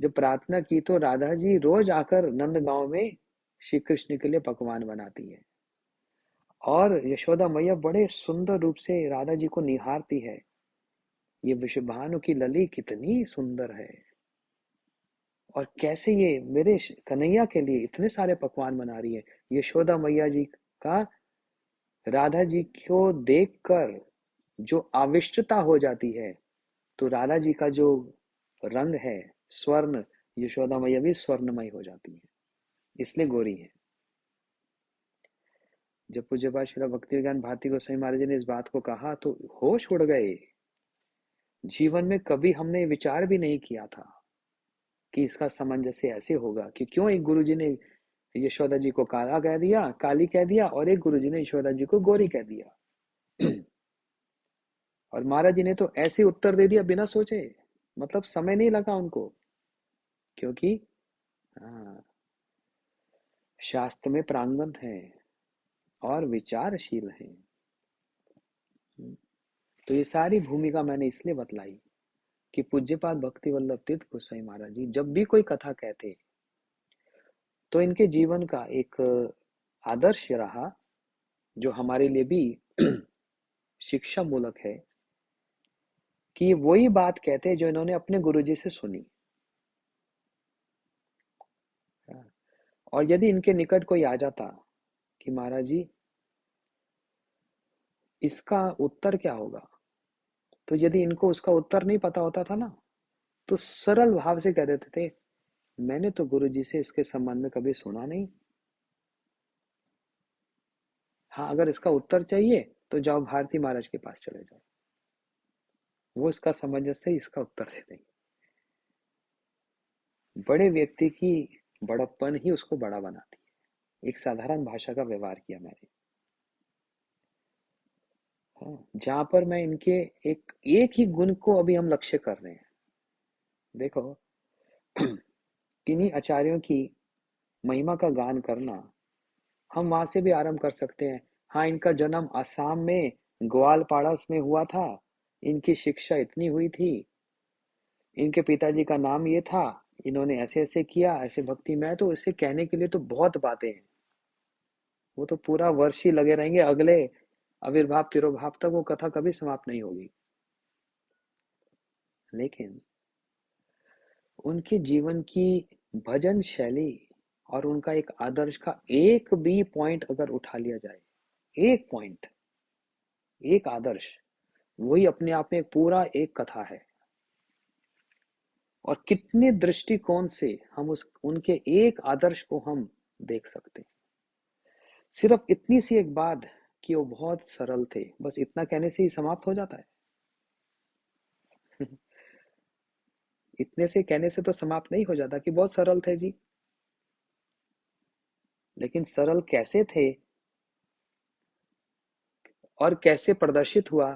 जब प्रार्थना की, तो राधा जी रोज आकर नंद गांव में श्री कृष्ण के लिए पकवान बनाती है, और यशोदा मैया बड़े सुंदर रूप से राधा जी को निहारती है। ये विषभानु की लली कितनी सुंदर है, और कैसे ये मेरे कन्हैया के लिए इतने सारे पकवान बना रही है। यशोदा मैया जी का राधा जी को देखकर जो आविष्टता हो जाती है, तो राधा जी का जो रंग है स्वर्ण, यशोदा मैया भी स्वर्णमय हो जाती है, इसलिए गोरी है। जब पूज्यपाद श्री भक्ति विज्ञान भारती गोसाई महाराज जी ने इस बात को कहा, तो होश उड़ गए। जीवन में कभी हमने विचार भी नहीं किया था कि इसका सामंजस्य ऐसे होगा कि क्यों एक गुरुजी ने यशोदा जी को काला कह दिया, काली कह दिया, और एक गुरुजी ने यशोदा जी को गोरी कह दिया। और महाराज जी ने तो ऐसे उत्तर दे दिया बिना सोचे, मतलब समय नहीं लगा उनको, क्योंकि हाँ, शास्त्र में प्रांगण है और विचारशील है। तो ये सारी भूमिका मैंने इसलिए बतलाई कि पूज्यपाद भक्ति वल्लभ तीर्थ गोसाई महाराज जी जब भी कोई कथा कहते तो इनके जीवन का एक आदर्श रहा, जो हमारे लिए भी शिक्षा मूलक है, कि ये वही बात कहते जो इन्होंने अपने गुरुजी से सुनी। और यदि इनके निकट कोई आ जाता कि महाराज जी इसका उत्तर क्या होगा, तो यदि इनको उसका उत्तर नहीं पता होता था ना, तो सरल भाव से कह देते थे, मैंने तो गुरुजी से इसके संबंध में कभी सुना नहीं। हाँ, अगर इसका उत्तर चाहिए तो जाओ भारती महाराज के पास चले जाओ, वो इसका सामंजस्य से इसका उत्तर दे देंगे। बड़े व्यक्ति की बड़प्पन ही उसको बड़ा बनाती है। एक साधारण भाषा का व्यवहार किया मैंने। हाँ, जहां पर मैं इनके एक एक ही गुण को अभी हम लक्ष्य कर रहे हैं। देखो, किन्हीं आचार्यों की महिमा का गान करना हम वहां से भी आरंभ कर सकते हैं। हाँ, इनका जन्म असम में ग्वालपाड़ा में हुआ था, इनकी शिक्षा इतनी हुई थी, इनके पिताजी का नाम ये था, इन्होंने ऐसे ऐसे किया, ऐसे भक्ति में। तो इसे कहने के लिए तो बहुत बातें हैं, वो तो पूरा वर्ष ही लगे रहेंगे, अगले आविर्भाव तिरोभाव तक वो कथा कभी समाप्त नहीं होगी। लेकिन उनके जीवन की भजन शैली और उनका एक आदर्श का एक भी पॉइंट अगर उठा लिया जाए, एक पॉइंट, एक आदर्श, वही अपने आप में पूरा एक कथा है। और कितने दृष्टिकोण से हम उस उनके एक आदर्श को हम देख सकते हैं। सिर्फ इतनी सी एक बात कि वो बहुत सरल थे, बस इतना कहने से ही समाप्त हो जाता है। इतने से कहने से तो समाप्त नहीं हो जाता कि बहुत सरल थे जी। लेकिन सरल कैसे थे और कैसे प्रदर्शित हुआ,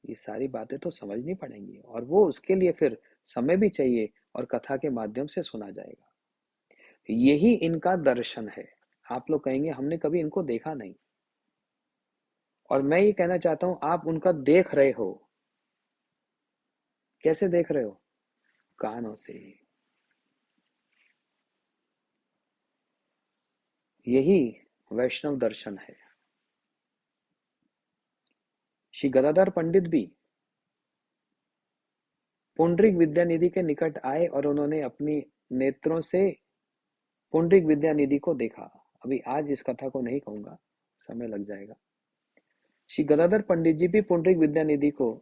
ये सारी बातें तो समझनी पड़ेंगी, और वो उसके लिए फिर समय भी चाहिए, और कथा के माध्यम से सुना जाएगा। यही इनका दर्शन है। आप लोग कहेंगे हमने कभी इनको देखा नहीं, और मैं ये कहना चाहता हूं आप उनका देख रहे हो। कैसे देख रहे हो? कानों से। यही वैष्णव दर्शन है। श्री गदाधर पंडित भी पुंडरीक विद्यानिधि के निकट आए और उन्होंने अपनी नेत्रों से पुंडरीक विद्यानिधि को देखा। अभी आज इस कथा को नहीं कहूंगा, समय लग जाएगा। श्री गदाधर पंडित जी भी पुंडरीक विद्यानिधि को,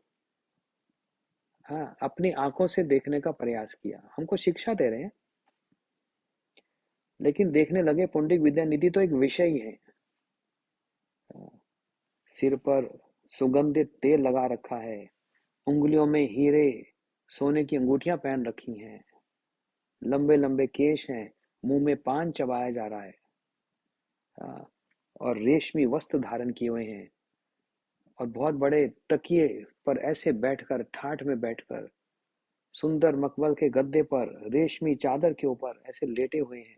हाँ, अपनी आंखों से देखने का प्रयास किया। हमको शिक्षा दे रहे हैं, लेकिन देखने लगे पुंडरीक विद्यानिधि तो एक विषय ही है। सिर पर सुगंधित तेल लगा रखा है, उंगलियों में हीरे सोने की अंगूठियां पहन रखी हैं, लंबे लंबे केश हैं, मुंह में पान चबाया जा रहा है, और रेशमी वस्त्र धारण किए हुए हैं, और बहुत बड़े तकिए पर ऐसे बैठकर, ठाठ में बैठकर, सुंदर मखमल के गद्दे पर रेशमी चादर के ऊपर ऐसे लेटे हुए हैं।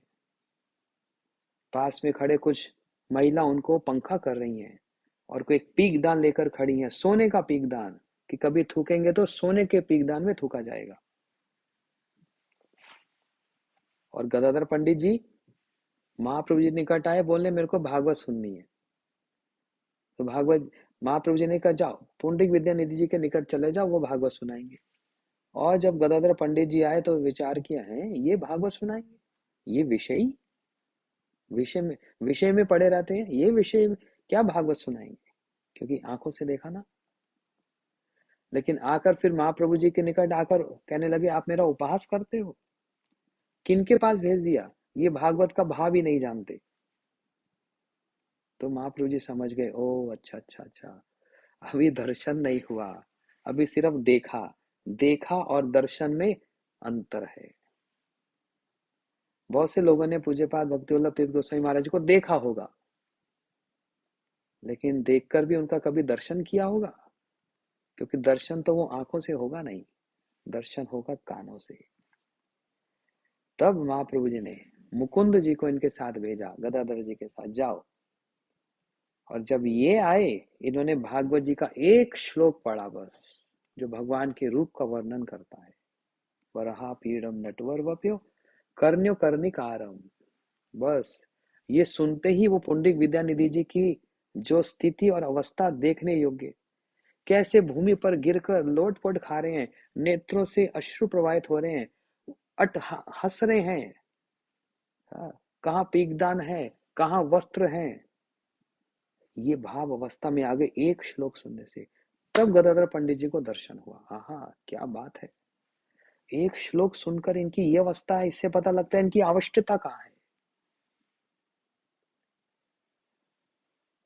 पास में खड़े कुछ महिला उनको पंखा कर रही हैं, और कोई पीकदान लेकर खड़ी हैं, सोने का पीकदान, कि कभी थूकेंगे तो सोने के पीकदान में थूका जाएगा। और गदाधर पंडित जी महाप्रभु जी निकट आए, बोलने मेरे को भागवत सुननी है। तो भागवत, महाप्रभु जी ने कहा जाओ पुंडरीक विद्यानिधि जी के निकट चले जाओ, वो भागवत सुनाएंगे। और जब गदाधर पंडित जी आए तो विचार किया है, ये भागवत सुनाएंगे, ये विषय में पड़े रहते हैं, ये विषय में क्या भागवत सुनाएंगे, क्योंकि आंखों से देखा ना। लेकिन आकर फिर महाप्रभु जी के निकट आकर कहने लगे, आप मेरा उपहास करते हो। किनके पास भेज दिया? ये भागवत का भाव ही नहीं जानते। तो महाप्रभु जी समझ गए, ओ अच्छा अच्छा अच्छा, अभी दर्शन नहीं हुआ, अभी सिर्फ देखा, देखा और दर्शन में अंतर है। बहुत से लोगों ने पूज्यपाद भक्ति वल्लभ तीर्थ गोस्वामी महाराज को देखा होगा, लेकिन देखकर भी उनका कभी दर्शन किया होगा? क्योंकि दर्शन तो वो आंखों से होगा नहीं, दर्शन होगा कानों से। तब महाप्रभु जी ने मुकुंद जी को इनके साथ भेजा, गदाधर जी के साथ, जाओ। और जब ये आए, इन्होंने भागवत जी का एक श्लोक पढ़ा बस, जो भगवान के रूप का वर्णन करता है। वरहा पीड़म नटवर वप्यो कर्ण्यो कर्णिकारम। बस ये सुनते ही वो पंडित विद्यानिधि जी की जो स्थिति और अवस्था देखने योग्य, कैसे भूमि पर गिरकर लोटपोट खा रहे हैं, नेत्रों से अश्रु प्रवाहित हो रहे हैं, हंस रहे हैं। हाँ, कहाँ पीकदान है, कहाँ वस्त्र है, ये भाव अवस्था में आगे एक श्लोक सुनने से। तब गदाधर पंडित जी को दर्शन हुआ। हाँ, क्या बात है। एक श्लोक सुनकर इनकी ये अवस्था है, इससे पता लगता है इनकी आवश्यकता कहाँ है।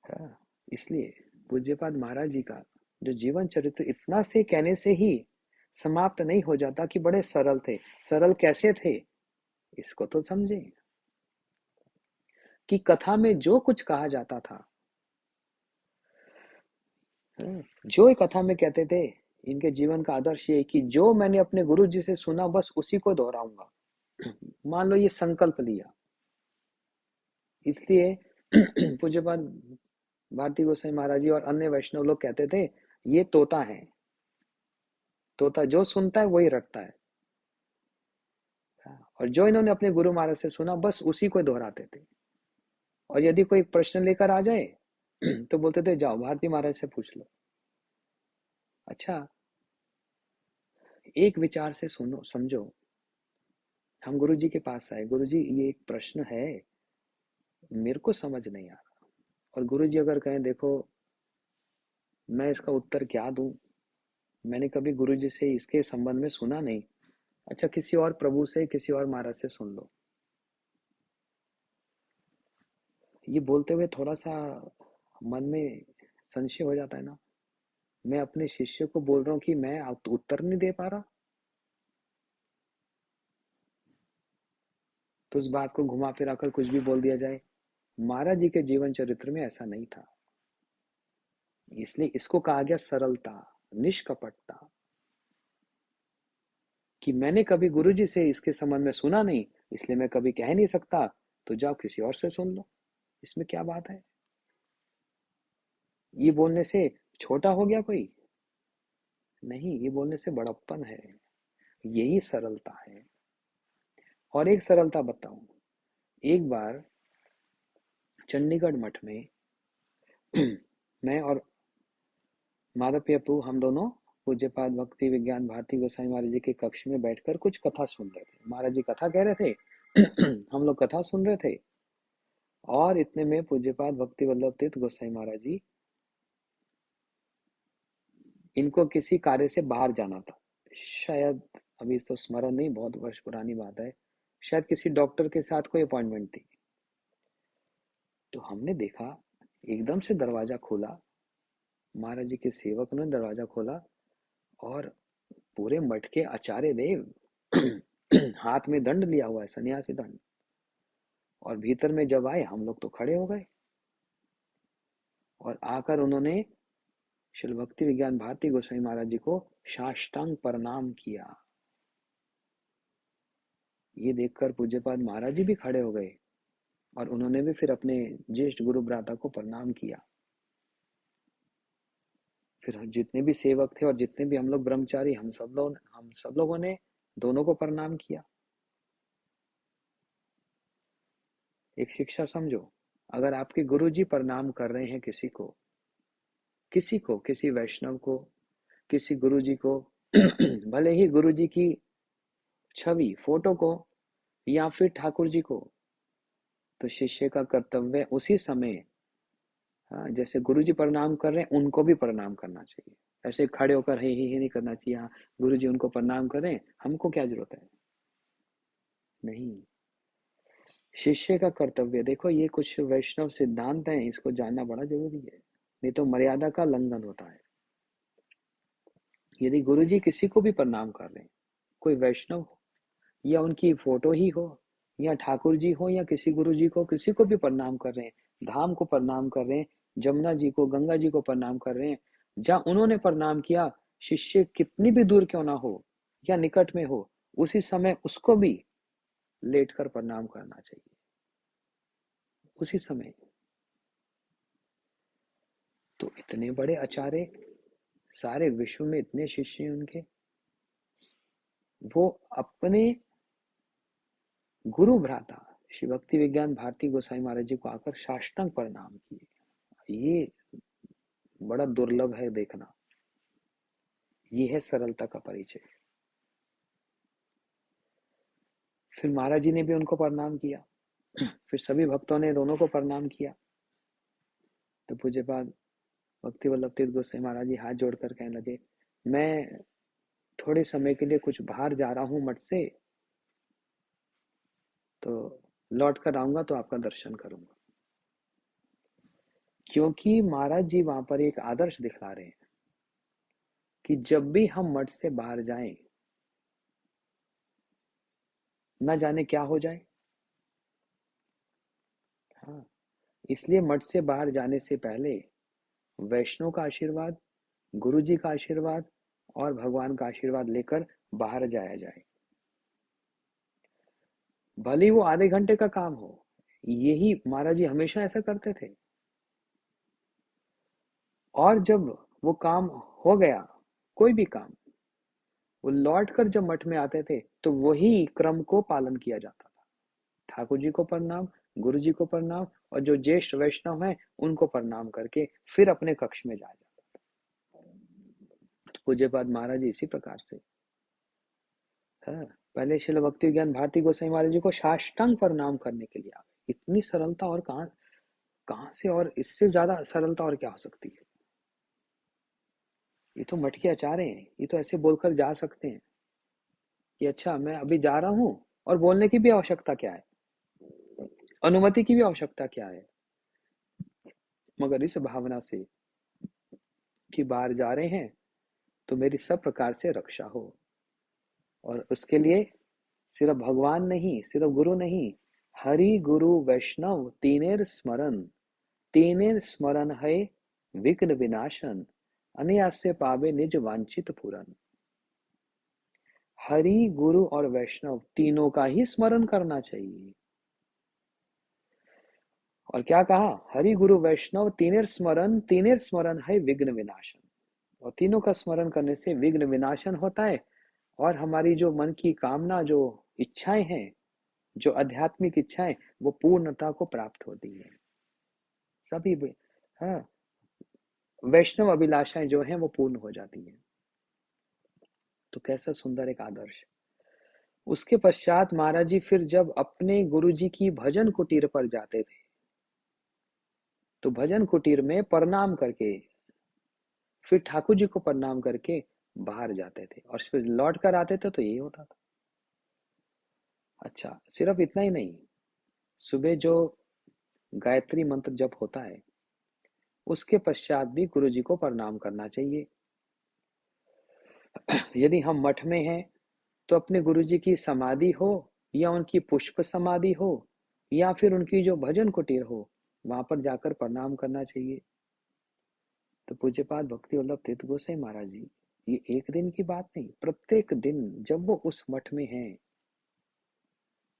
हाँ, इसलिए पूज्यपाद महाराज जी का जो जीवन चरित्र इतना से कहने से ही समाप्त नहीं हो जाता कि बड़े सरल थे। सरल कैसे थे, इसको तो समझें कि कथा में जो कुछ कहा जाता था, जो एक कथा में कहते थे, इनके जीवन का आदर्श ये कि जो मैंने अपने गुरु जी से सुना बस उसी को दोहराऊंगा। मान लो ये संकल्प लिया, इसलिए पूज्यपाद भारती गोसाई महाराज जी और अन्य वैष्णव लोग कहते थे ये तोता है, तोता जो सुनता है वही रटता है। और जो इन्होंने अपने गुरु महाराज से सुना बस उसी को दोहराते थे। और यदि कोई प्रश्न लेकर आ जाए तो बोलते थे जाओ भारती महाराज से पूछ लो। अच्छा, एक विचार से सुनो, समझो। हम गुरु जी के पास आए, गुरु जी ये एक प्रश्न है, मेरे को समझ नहीं आ रहा। और गुरु जी अगर कहें देखो मैं इसका उत्तर क्या दूं, मैंने कभी गुरु जी से इसके संबंध में सुना नहीं। अच्छा, किसी और प्रभु से, किसी और महाराज से सुन लो। ये बोलते हुए थोड़ा सा मन में संशय हो जाता है ना। मैं अपने शिष्य को बोल रहा हूँ कि मैं उत्तर नहीं दे पा रहा, तो उस बात को घुमा फिरा कर कुछ भी बोल दिया जाए। महाराज जी के जीवन चरित्र में ऐसा नहीं था, इसलिए इसको कहा गया सरलता, निष्कपटता। कि मैंने कभी गुरु जी से इसके संबंध में सुना नहीं, इसलिए मैं कभी कह नहीं सकता, तो जाओ किसी और से सुन लो, इसमें क्या बात है। ये बोलने से छोटा हो गया कोई? नहीं, ये बोलने से बड़प्पन है, यही सरलता है। और एक सरलता बताऊं, एक बार चंडीगढ़ मठ में मैं और माधव प्रभु, हम दोनों पूज्यपाद भक्ति विज्ञान भारती गोसाई महाराज जी के कक्ष में बैठकर कुछ कथा सुन रहे थे। महाराज जी कथा कह रहे थे हम लोग कथा सुन रहे थे। और इतने में पूज्यपाद भक्ति वल्लभ तीर्थ गोसाई महाराज जी, इनको किसी कार्य से बाहर जाना था, शायद अभी तो स्मरण नहीं, बहुत वर्ष पुरानी बात है, शायद किसी डॉक्टर के साथ कोई अपॉइंटमेंट थी। तो हमने देखा एकदम से दरवाजा खोला, महाराज जी के सेवक ने दरवाजा खोला और पूरे मठ के आचार्य देव हाथ में दंड लिया हुआ है, सन्यासी दंड, और भीतर में जब आए हम लोग तो खड़े हो गए। और आकर उन्होंने श्री भक्ति विज्ञान भारती गोस्वामी महाराज जी को साष्टांग प्रणाम किया। ये देखकर पूज्यपाद महाराज जी भी खड़े हो गए और उन्होंने भी फिर अपने ज्येष्ठ गुरु भ्राता को प्रणाम किया। फिर जितने भी सेवक थे और जितने भी हम लोग ब्रह्मचारी, हम सब लोगों ने दोनों को प्रणाम किया। एक शिक्षा समझो, अगर आपके गुरु जी प्रणाम कर रहे हैं किसी वैष्णव को, किसी गुरु जी को भले ही गुरु जी की छवि, फोटो को, या फिर ठाकुर जी को, तो शिष्य का कर्तव्य उसी समय, हाँ, जैसे गुरु जी प्रणाम कर रहे हैं उनको भी प्रणाम करना चाहिए। ऐसे खड़े होकर हे नहीं करना चाहिए। हाँ, गुरु जी उनको प्रणाम करें, हमको क्या जरूरत है। नहीं, शिष्य का कर्तव्य, देखो ये कुछ वैष्णव सिद्धांत हैं, इसको जानना बड़ा जरूरी है, नहीं तो मर्यादा का लंघन होता है। यदि गुरुजी किसी को भी प्रणाम कर रहे हैं, कोई वैष्णव हो या उनकी फोटो ही हो या ठाकुर जी हो या किसी गुरु जी को, किसी को भी प्रणाम कर रहे हैं, धाम को प्रणाम कर रहे हैं, जमुना जी को, गंगा जी को प्रणाम कर रहे हैं, जहां उन्होंने प्रणाम किया, शिष्य कितनी भी दूर क्यों ना हो या निकट में हो, उसी समय उसको भी लेटकर प्रणाम करना चाहिए, उसी समय। तो इतने बड़े आचार्य, सारे विश्व में इतने शिष्य हैं उनके, वो अपने गुरु भ्राता श्री भक्ति विज्ञान भारती गोसाई महाराज जी को आकर साष्टांग प्रणाम किए। ये बड़ा दुर्लभ है देखना। ये है सरलता का परिचय। फिर महाराज जी ने भी उनको प्रणाम किया, फिर सभी भक्तों ने दोनों को प्रणाम किया। तो पूज्यपाद भक्ति वल्लभ तीर्थ गोसाई महाराज जी हाथ जोड़कर कहने लगे, मैं थोड़े समय के लिए कुछ बाहर जा रहा हूं मठ से, तो लौट कर आऊंगा तो आपका दर्शन करूंगा। क्योंकि महाराज जी वहां पर एक आदर्श दिखला रहे हैं कि जब भी हम मठ से बाहर जाएं, न जाने क्या हो जाए। हाँ, इसलिए मठ से बाहर जाने से पहले वैष्णव का आशीर्वाद, गुरु जी का आशीर्वाद और भगवान का आशीर्वाद लेकर बाहर जाया जाए, भले ही वो आधे घंटे का काम हो। यही महाराज जी हमेशा ऐसा करते थे। और जब वो काम हो गया, कोई भी काम, वो लौट कर जब मठ में आते थे तो वही क्रम को पालन किया जाता था। ठाकुर जी को प्रणाम, गुरु जी को प्रणाम और जो ज्येष्ठ वैष्णव हैं उनको प्रणाम करके फिर अपने कक्ष में जाया जाता था। तो पूज्यपाद महाराज जी इसी प्रकार से, हाँ, पहले श्रील भक्ति ज्ञान भारती गोसाई महाराज जी को साष्टांग प्रणाम करने के लिए आ गए। इतनी सरलता और कहाँ कहाँ से, और इससे ज्यादा सरलता और क्या हो सकती है। ये तो मठ के आचार्य हैं, ये तो ऐसे बोलकर जा सकते हैं कि अच्छा मैं अभी जा रहा हूँ, और बोलने की भी आवश्यकता क्या है, अनुमति की भी आवश्यकता क्या है। मगर इस भावना से कि बाहर जा रहे हैं तो मेरी सब प्रकार से रक्षा हो, और उसके लिए सिर्फ भगवान नहीं, सिर्फ गुरु नहीं, हरि गुरु वैष्णव तीनेर स्मरण, तीनेर स्मरण है विघ्न विनाशन, अनायासे पावे निज वांछित पूरन। हरि गुरु और वैष्णव तीनों का ही स्मरण करना चाहिए। और क्या कहा, हरि गुरु वैष्णव तीनेर स्मरण है विघ्न विनाशन। और तीनों का स्मरण करने से विघ्न विनाशन होता है, और हमारी जो मन की कामना, जो इच्छाएं हैं, जो आध्यात्मिक इच्छाएं, वो पूर्णता को प्राप्त होती है। सभी हाँ, वैष्णव अभिलाषाएं जो हैं वो पूर्ण हो जाती हैं। तो कैसा सुंदर एक आदर्श। उसके पश्चात महाराज जी फिर जब अपने गुरु जी की भजन कुटीर पर जाते थे, तो भजन कुटीर में प्रणाम करके, फिर ठाकुर जी को प्रणाम करके बाहर जाते थे, और फिर लौट कर आते थे तो यही होता था। अच्छा, सिर्फ इतना ही नहीं, सुबह जो गायत्री मंत्र जप होता है, उसके पश्चात भी गुरु जी को प्रणाम करना चाहिए। यदि हम मठ में हैं तो अपने गुरु जी की समाधि हो या उनकी पुष्प समाधि हो या फिर उनकी जो भजन कुटीर हो, वहां पर जाकर प्रणाम करना चाहिए। तो पूज्यपाद भक्ति वल्लभ तीर्थ गोसाई महाराज जी, ये एक दिन की बात नहीं, प्रत्येक दिन जब वो उस मठ में हैं,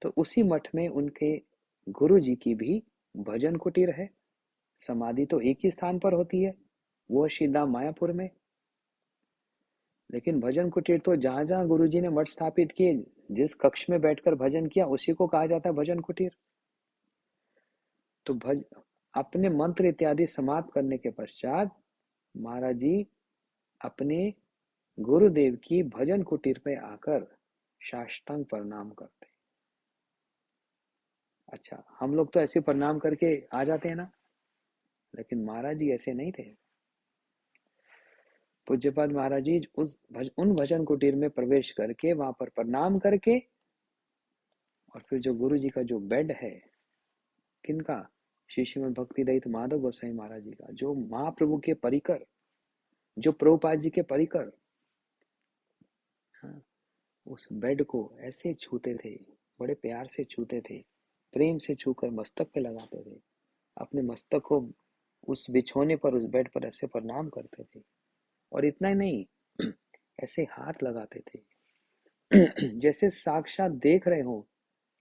तो उसी मठ में उनके गुरु जी की भी भजन कुटीर है। समाधि तो एक ही स्थान पर होती है, वो श्रीधाम मायापुर में, लेकिन भजन कुटीर तो जहां जहां गुरु जी ने मठ स्थापित किए, जिस कक्ष में बैठकर भजन किया, उसी को कहा जाता है भजन कुटीर। तो अपने मंत्र इत्यादि समाप्त करने के पश्चात महाराज जी अपने गुरुदेव की भजन कुटीर पे आकर साष्टांग प्रणाम करते। अच्छा, हम लोग तो ऐसे प्रणाम करके आ जाते हैं ना, लेकिन महाराज जी ऐसे नहीं थे। पूज्यपाद महाराज जी उन भजन कुटीर में प्रवेश करके वहां पर प्रणाम करके, और फिर जो गुरु जी का जो बेड है, किनका, श्री श्रीमद भक्ति दत्त माधव गोसाई महाराज जी का, जो महाप्रभु के परिकर, जो प्रभुपाद जी के परिकर, हाँ, उस बेड को ऐसे छूते थे, बड़े प्यार से छूते थे, प्रेम से छूकर मस्तक पे लगाते थे, अपने मस्तक को उस बिछोने पर, उस बेड पर ऐसे प्रणाम करते थे। और इतना ही नहीं, ऐसे हाथ लगाते थे जैसे साक्षात देख रहे हो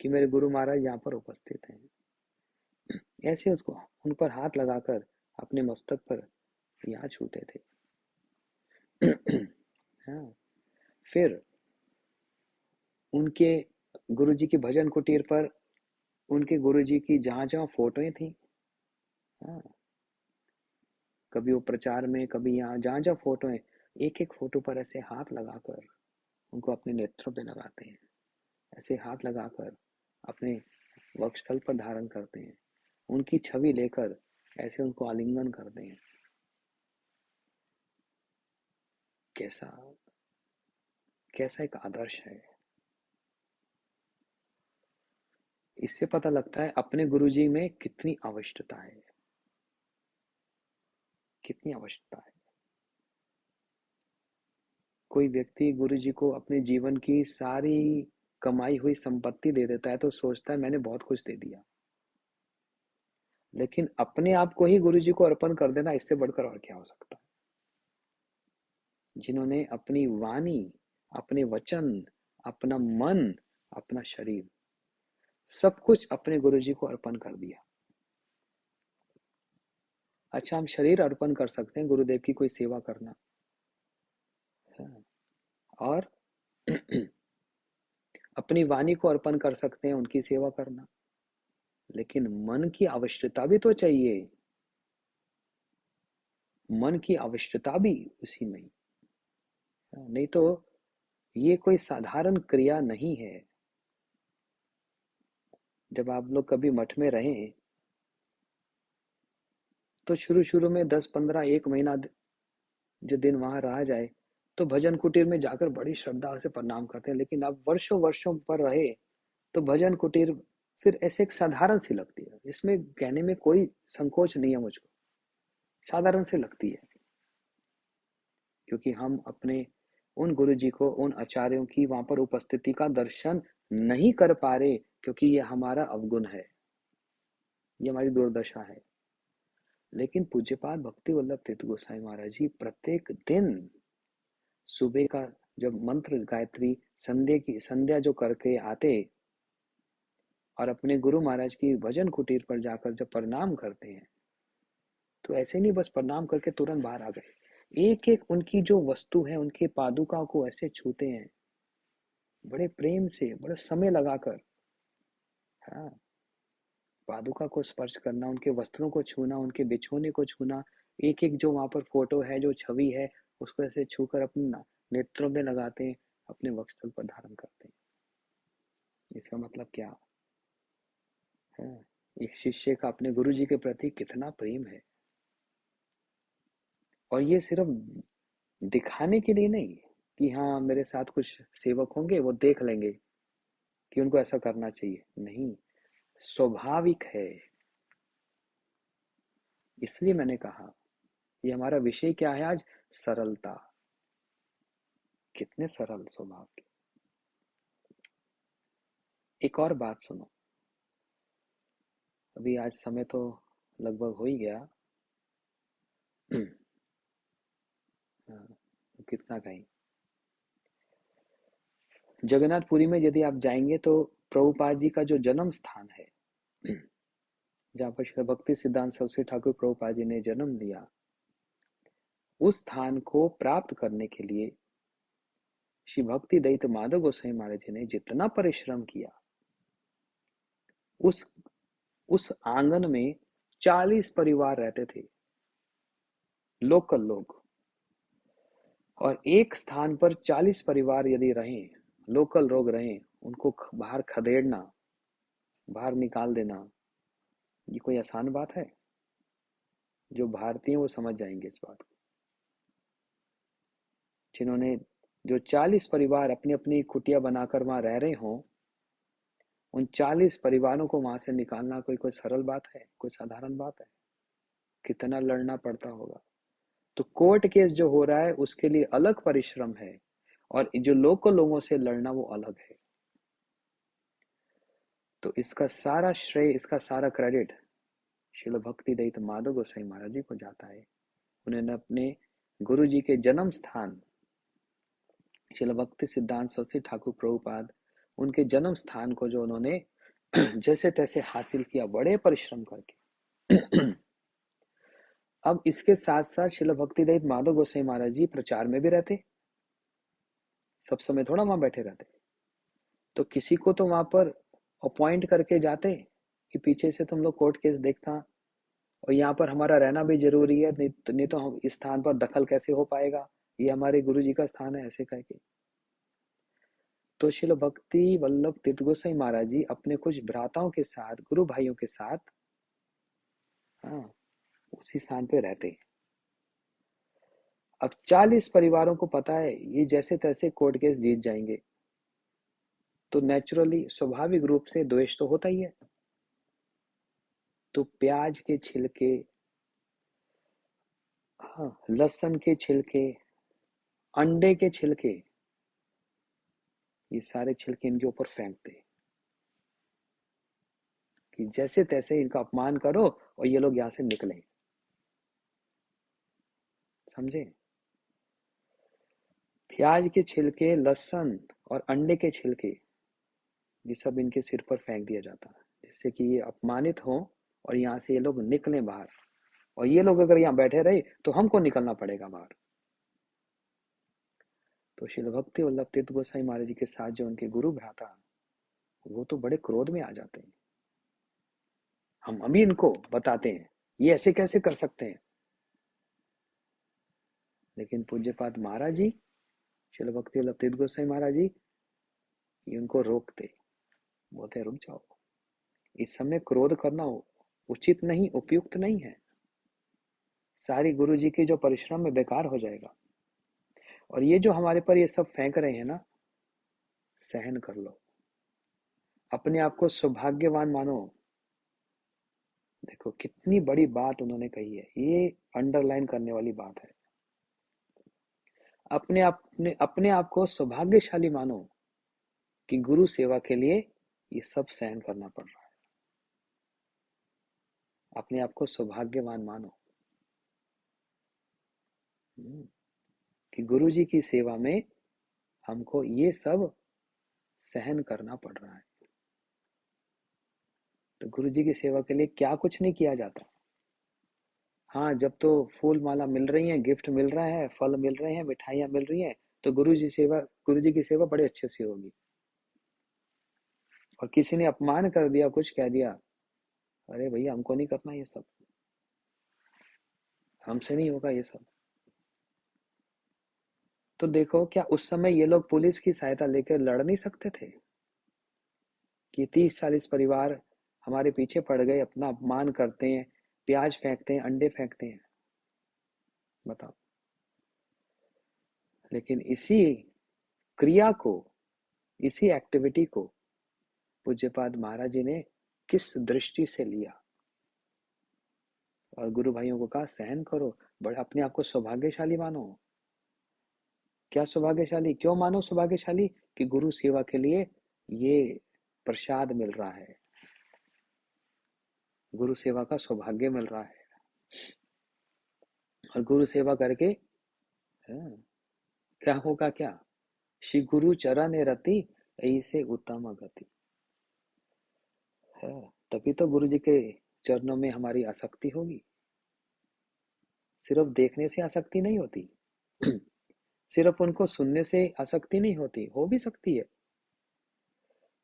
कि मेरे गुरु महाराज यहाँ पर उपस्थित हैं। ऐसे उसको उन पर हाथ लगाकर अपने मस्तक पर यहाँ छूते थे। हाँ, फिर उनके गुरुजी की भजन कुटीर पर उनके गुरुजी की जहाँ जहाँ फोटोएं थी, हाँ, कभी वो प्रचार में, कभी यहाँ जहाँ जहाँ फोटोएं, एक एक फोटो पर ऐसे हाथ लगाकर उनको अपने नेत्रों पे लगाते हैं, ऐसे हाथ लगाकर अपने वक्षस्थल पर धारण करते हैं, उनकी छवि लेकर ऐसे उनको आलिंगन करते हैं। कैसा कैसा एक आदर्श है। इससे पता लगता है अपने गुरुजी में कितनी आवश्यकता है, कितनी आवश्यकता है। कोई व्यक्ति गुरुजी को अपने जीवन की सारी कमाई हुई संपत्ति दे देता है तो सोचता है मैंने बहुत कुछ दे दिया, लेकिन अपने आप को ही गुरुजी को अर्पण कर देना, इससे बढ़कर और क्या हो सकता है। जिन्होंने अपनी वाणी, अपने वचन, अपना मन, अपना शरीर, सब कुछ अपने गुरुजी को अर्पण कर दिया। अच्छा, हम शरीर अर्पण कर सकते हैं गुरुदेव की कोई सेवा करना, हाँ, और अपनी वाणी को अर्पण कर सकते हैं उनकी सेवा करना, लेकिन मन की आवश्यकता भी तो चाहिए, मन की आवश्यकता भी उसी में। नहीं तो ये कोई साधारण क्रिया नहीं है। जब आप लोग कभी मठ में रहें तो शुरू शुरू में 10-15 एक महीना जो दिन वहां रहा जाए तो भजन कुटीर में जाकर बड़ी श्रद्धा से प्रणाम करते हैं, लेकिन अब वर्षों वर्षों पर रहे तो भजन कुटीर फिर ऐसे एक साधारण सी लगती है, इसमें कहने में कोई संकोच नहीं है मुझको, साधारण सी लगती है, क्योंकि हम अपने उन गुरुजी को, उन आचार्यों की वहां पर उपस्थिति का दर्शन नहीं कर पा रहे, क्योंकि ये हमारा अवगुण है, ये हमारी दुर्दशा है। लेकिन पूज्यपाद भक्ति वल्लभ तीर्थ गोसाई महाराज जी प्रत्येक दिन सुबह का जब मंत्र गायत्री संध्या जो करके आते और अपने गुरु महाराज की भजन कुटीर पर जाकर जब प्रणाम करते हैं, तो ऐसे नहीं बस प्रणाम करके तुरंत बाहर आ गए, एक एक उनकी जो वस्तु है, उनके पादुका को ऐसे छूते हैं, बड़े प्रेम से, बड़े समय लगाकर। हाँ, पादुका को स्पर्श करना, उनके वस्त्रों को छूना, उनके बिछोने को छूना, एक एक जो वहां पर फोटो है, जो छवि है, उसको ऐसे छूकर अपने नेत्रों में लगाते हैं, अपने वक्षस्थल पर धारण करते हैं। इसका मतलब क्या है? एक शिष्य का अपने गुरु जी के प्रति कितना प्रेम है, और ये सिर्फ दिखाने के लिए नहीं कि हाँ मेरे साथ कुछ सेवक होंगे वो देख लेंगे कि उनको ऐसा करना चाहिए, नहीं, स्वाभाविक है। इसलिए मैंने कहा ये हमारा विषय क्या है आज, सरलता। कितने सरल स्वभाव के। एक और बात सुनो, अभी आज समय तो लगभग हो ही गया। हाँ, तो कितना कहें। जगन्नाथपुरी में यदि आप जाएंगे तो प्रभुपाद जी का जो जन्म स्थान है, जहाँ पर श्री भक्ति सिद्धांत सरस्वती ठाकुर प्रभुपाद जी ने जन्म लिया, उस स्थान को प्राप्त करने के लिए श्री भक्ति दत्त माधव गोसाई महाराज जी ने जितना परिश्रम किया, उस उस आंगन में 40 परिवार रहते थे, लोकल लोग, और एक स्थान पर 40 परिवार यदि रहें, लोकल लोग रहें, उनको बाहर खदेड़ना, बाहर निकाल देना, ये कोई आसान बात है? जो भारतीय वो समझ जाएंगे इस बात को। जिन्होंने जो 40 परिवार अपनी अपनी कुटिया बनाकर वहां रह रहे हों, उन 40 परिवारों को वहां से निकालना कोई सरल बात है, कोई साधारण बात है? कितना लड़ना पड़ता होगा। तो कोर्ट केस जो हो रहा है उसके लिए अलग परिश्रम है, और जो लोग को लोगों से लड़ना वो अलग है। तो इसका सारा श्रेय, इसका सारा क्रेडिट श्रील भक्ति दत्त माधव गोसाई महाराज जी को जाता है। उन्होंने अपने गुरु जी के जन्म स्थान श्रील भक्ति सिद्धांत सरस्वती ठाकुर प्रभुपाद, उनके जन्म स्थान को जो उन्होंने जैसे तैसे हासिल किया बड़े परिश्रम करके। अब इसके साथ साथ श्रील भक्ति दत्त माधव गोसाई महाराज जी प्रचार में भी रहते, सब समय थोड़ा वहां बैठे रहते। तो किसी को तो वहां पर अपॉइंट करके जाते कि पीछे से तुम लोग कोर्ट केस देखता, और यहाँ पर हमारा रहना भी जरूरी है, नहीं तो हम इस स्थान पर दखल कैसे हो पाएगा, ये हमारे गुरु जी का स्थान है, ऐसे कह के। तो श्रील भक्ति वल्लभ तीर्थ गोसाई महाराज जी अपने कुछ भ्राताओं के साथ, गुरु भाइयों के साथ, हाँ, उसी स्थान पे रहते। अब 40 परिवारों को पता है ये जैसे तैसे कोर्ट केस जीत जाएंगे, तो नेचुरली स्वाभाविक रूप से द्वेष तो होता ही है। तो प्याज के छिलके, हाँ, लहसुन के छिलके, अंडे के छिलके, ये सारे छिलके इनके ऊपर फेंकते कि जैसे तैसे इनका अपमान करो और ये लोग यहां से निकलें। समझे? प्याज के छिलके, लहसुन और अंडे के छिलके, ये सब इनके सिर पर फेंक दिया जाता है, जिससे कि ये अपमानित हो और यहाँ से ये लोग निकलें बाहर। और ये लोग अगर यहाँ बैठे रहे तो हमको निकलना पड़ेगा बाहर। तो श्रील भक्ति वल्लभ तीर्थ गोसाई महाराज जी के साथ जो उनके गुरु भ्राता, वो तो बड़े क्रोध में आ जाते हैं। हम अभी इनको बताते हैं ये ऐसे कैसे कर सकते हैं, लेकिन पूज्यपाद महाराज जी, श्रील भक्ति वल्लभ तीर्थ गोसाई महाराज जी, ये उनको रोकते, बोलते रुक जाओ, इस समय क्रोध करना उचित नहीं, उपयुक्त नहीं है। सारी गुरु जी की जो परिश्रम है बेकार हो जाएगा। और ये जो हमारे पर ये सब फेंक रहे हैं ना, सहन कर लो, अपने आप को सौभाग्यवान मानो। देखो कितनी बड़ी बात उन्होंने कही है, ये अंडरलाइन करने वाली बात है। अपने आप को सौभाग्यशाली मानो कि गुरु सेवा के लिए ये सब सहन करना पड़ रहा है। अपने आप को सौभाग्यवान मानो कि गुरु जी की सेवा में हमको ये सब सहन करना पड़ रहा है। तो गुरु जी की सेवा के लिए क्या कुछ नहीं किया जाता। हाँ, जब तो फूल माला मिल रही है, गिफ्ट मिल रहा है, फल मिल रहे हैं, मिठाइयाँ मिल रही हैं, तो गुरु जी की सेवा बड़े अच्छे से होगी। और किसी ने अपमान कर दिया, कुछ कह दिया, अरे भैया हमको नहीं करना ये सब, हमसे नहीं होगा ये सब। तो देखो क्या उस समय ये लोग पुलिस की सहायता लेकर लड़ नहीं सकते थे कि 30-40 परिवार हमारे पीछे पड़ गए, अपना अपमान करते हैं, प्याज फेंकते हैं, अंडे फेंकते हैं, बताओ। लेकिन इसी क्रिया को, इसी एक्टिविटी को पूज्यपाद महाराज जी ने किस दृष्टि से लिया और गुरु भाइयों को कहा सहन करो, बड़े अपने आप को सौभाग्यशाली मानो। क्या सौभाग्यशाली, क्यों मानो सौभाग्यशाली? कि गुरु सेवा के लिए ये प्रसाद मिल रहा है, गुरु सेवा का सौभाग्य मिल रहा है। और गुरु सेवा करके, हाँ, क्या होगा, क्या श्री गुरु चरण रति ऐसे उत्तम गति है। तभी तो गुरु जी के चरणों में हमारी आसक्ति होगी। सिर्फ देखने से आसक्ति नहीं होती, सिर्फ उनको सुनने से आसक्ति नहीं होती, हो भी सकती है।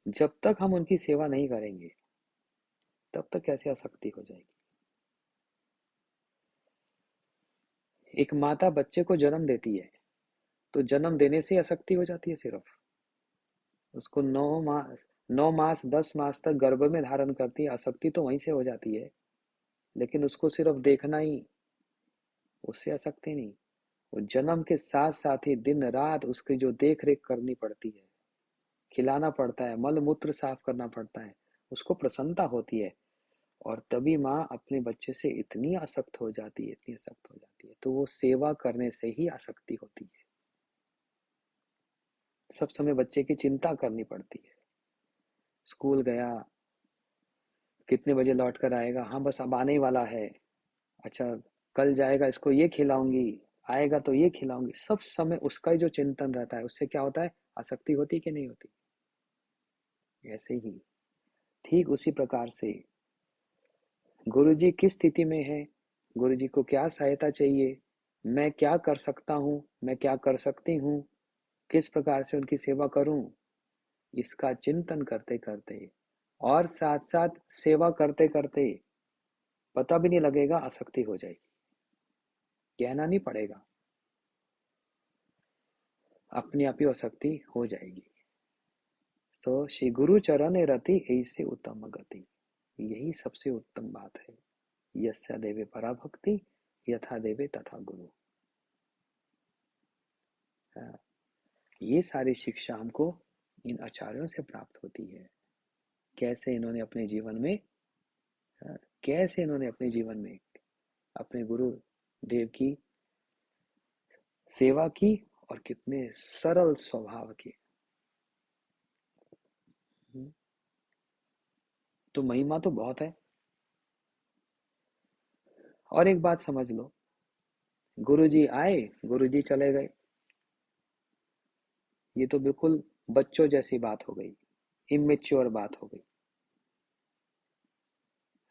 जब तक हम उनकी सेवा नहीं करेंगे तब तक कैसे आसक्ति हो जाएगी। एक माता बच्चे को जन्म देती है तो जन्म देने से आसक्ति हो जाती है, सिर्फ उसको 9 मास 10 मास तक गर्भ में धारण करती है, आसक्ति तो वहीं से हो जाती है। लेकिन उसको सिर्फ देखना ही, उससे आसक्ति नहीं, वो जन्म के साथ साथ ही दिन रात उसकी जो देख रेख करनी पड़ती है, खिलाना पड़ता है, मल मूत्र साफ करना पड़ता है, उसको प्रसन्नता होती है। और तभी माँ अपने बच्चे से इतनी आसक्त हो जाती है, इतनी आसक्त हो जाती है, तो वो सेवा करने से ही आसक्ति होती है। सब समय बच्चे की चिंता करनी पड़ती है। स्कूल गया, कितने बजे लौट कर आएगा, हाँ बस अब आने ही वाला है, अच्छा कल जाएगा इसको ये खिलाऊंगी, आएगा तो ये खिलाऊंगी, सब समय उसका ही जो चिंतन रहता है, उससे क्या होता है, आसक्ति होती कि नहीं होती। ऐसे ही ठीक उसी प्रकार से गुरुजी किस स्थिति में है, गुरुजी को क्या सहायता चाहिए, मैं क्या कर सकता हूँ, मैं क्या कर सकती हूँ, किस प्रकार से उनकी सेवा करूं, इसका चिंतन करते करते और साथ साथ सेवा करते करते पता भी नहीं लगेगा, आसक्ति हो जाएगी, कहना नहीं पड़ेगा, अपने आप ही आसक्ति हो जाएगी। तो श्री गुरु चरण रति ऐसे उत्तम गति, यही सबसे उत्तम बात है। यस्या देवे परा भक्ति यथा देवे तथा गुरु। ये सारी शिक्षा हमको इन आचार्यों से प्राप्त होती है। कैसे इन्होंने अपने जीवन में कैसे इन्होंने अपने जीवन में अपने गुरु देव की सेवा की और कितने सरल स्वभाव के। तो महिमा तो बहुत है। और एक बात समझ लो, गुरुजी आए, गुरुजी चले गए, ये तो बिल्कुल बच्चों जैसी बात हो गई, इमेच्योर बात हो गई,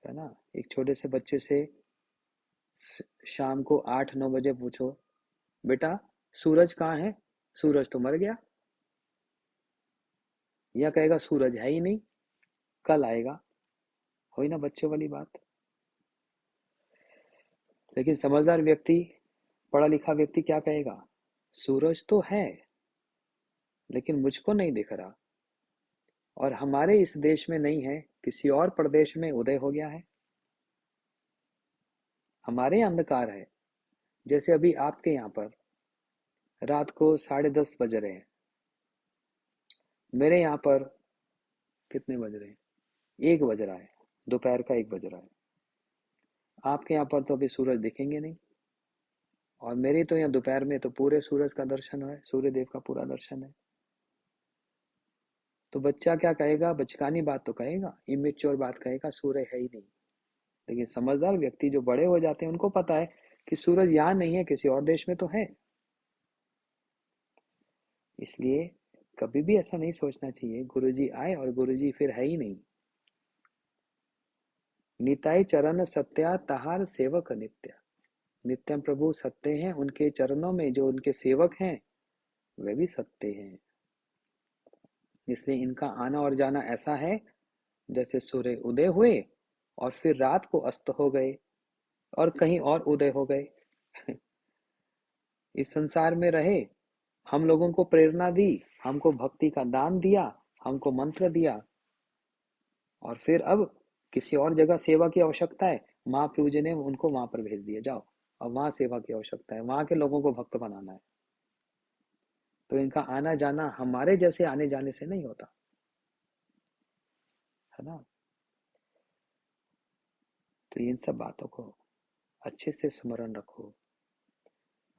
है ना। एक छोटे से बच्चे से शाम को 8-9 बजे पूछो, बेटा सूरज कहाँ है, सूरज तो मर गया, या कहेगा सूरज है ही नहीं, कल आएगा। हो ना बच्चों वाली बात। लेकिन समझदार व्यक्ति, पढ़ा लिखा व्यक्ति क्या कहेगा, सूरज तो है लेकिन मुझको नहीं दिख रहा, और हमारे इस देश में नहीं है, किसी और प्रदेश में उदय हो गया है, हमारे अंधकार है। जैसे अभी आपके यहाँ पर रात को 10:30 बज रहे हैं, मेरे यहाँ पर कितने बज रहे हैं, 1 बज रहा है, दोपहर का 1 बज रहा है। आपके यहाँ पर तो अभी सूरज दिखेंगे नहीं, और मेरे तो यहाँ दोपहर में तो पूरे सूरज का दर्शन है, सूर्य देव का पूरा दर्शन है। तो बच्चा क्या कहेगा, बचकानी बात तो कहेगा, इमेच्योर बात कहेगा, सूर्य है ही नहीं। लेकिन समझदार व्यक्ति जो बड़े हो जाते हैं, उनको पता है कि सूरज यहाँ नहीं है, किसी और देश में तो है। इसलिए कभी भी ऐसा नहीं सोचना चाहिए गुरुजी आए और गुरुजी फिर है ही नहीं। निताई चरण सत्या तहार सेवक नित्य, नित्यम प्रभु सत्य हैं, उनके चरणों में जो उनके सेवक हैं वे भी सत्य हैं। इसलिए इनका आना और जाना ऐसा है जैसे सूर्य उदय हुए और फिर रात को अस्त हो गए और कहीं और उदय हो गए। इस संसार में रहे, हम लोगों को प्रेरणा दी, हमको भक्ति का दान दिया, हमको मंत्र दिया, और फिर अब किसी और जगह सेवा की आवश्यकता है, महाप्रभु जी ने उनको वहां पर भेज दिया, जाओ अब वहां सेवा की आवश्यकता है, वहां के लोगों को भक्त बनाना है। तो इनका आना जाना हमारे जैसे आने जाने से नहीं होता, है ना। तो इन सब बातों को अच्छे से स्मरण रखो।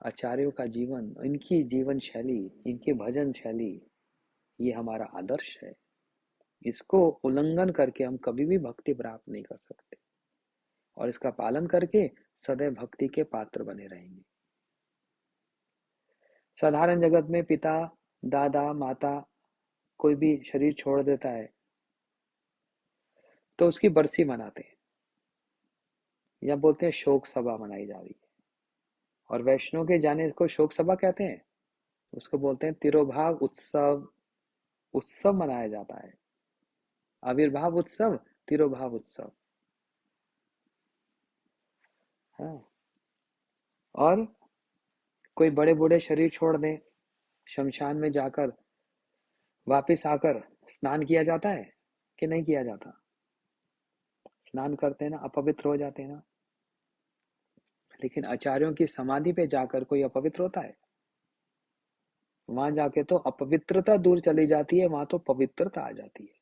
आचार्यों का जीवन, इनकी जीवन शैली, इनकी भजन शैली, ये हमारा आदर्श है। इसको उल्लंघन करके हम कभी भी भक्ति प्राप्त नहीं कर सकते, और इसका पालन करके सदैव भक्ति के पात्र बने रहेंगे। साधारण जगत में पिता, दादा, माता कोई भी शरीर छोड़ देता है तो उसकी बरसी मनाते हैं, या बोलते हैं शोक सभा मनाई जा रही है। और वैष्णव के जाने को शोक सभा कहते हैं, उसको बोलते हैं तिरोभाव उत्सव, उत्सव मनाया जाता है, आविर्भाव उत्सव, तिरोभाव उत्सव। हाँ। और कोई बड़े बूढ़े शरीर छोड़ दें, शमशान में जाकर वापस आकर स्नान किया जाता है कि नहीं किया जाता, स्नान करते हैं ना, अपवित्र हो जाते हैं ना। लेकिन आचार्यों की समाधि पे जाकर कोई अपवित्र होता है, वहां जाके तो अपवित्रता दूर चली जाती है, वहां तो पवित्रता आ जाती है,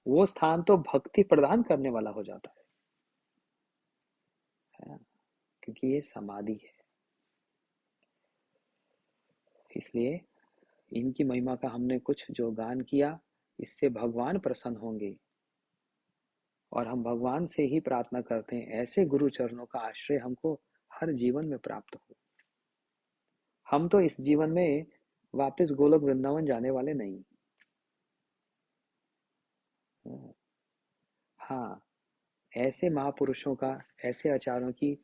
वो स्थान तो भक्ति प्रदान करने वाला हो जाता है ना? क्योंकि ये समाधि है। इसलिए इनकी महिमा का हमने कुछ जो गान किया, इससे भगवान प्रसन्न होंगे। और हम भगवान से ही प्रार्थना करते हैं ऐसे गुरु चरणों का आश्रय हमको हर जीवन में प्राप्त हो। हम तो इस जीवन में वापस गोलोक वृंदावन जाने वाले नहीं। हाँ, ऐसे महापुरुषों का, ऐसे आचार्यों की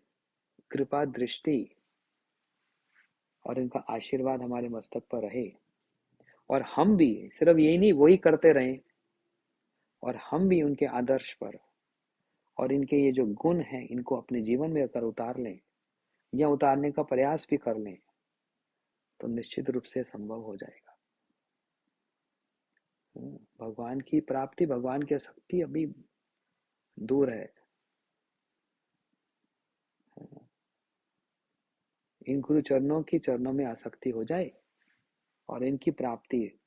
कृपा दृष्टि और इनका आशीर्वाद हमारे मस्तक पर रहे, और हम भी सिर्फ यही नहीं, वही करते रहें, और हम भी उनके आदर्श पर और इनके ये जो गुण हैं इनको अपने जीवन में अगर उतार लें या उतारने का प्रयास भी कर लें तो निश्चित रूप से संभव हो जाएगा। भगवान की प्राप्ति, भगवान की आसक्ति अभी दूर है। इन गुरु चरणों की चरणों में आसक्ति हो जाए और इनकी प्राप्ति,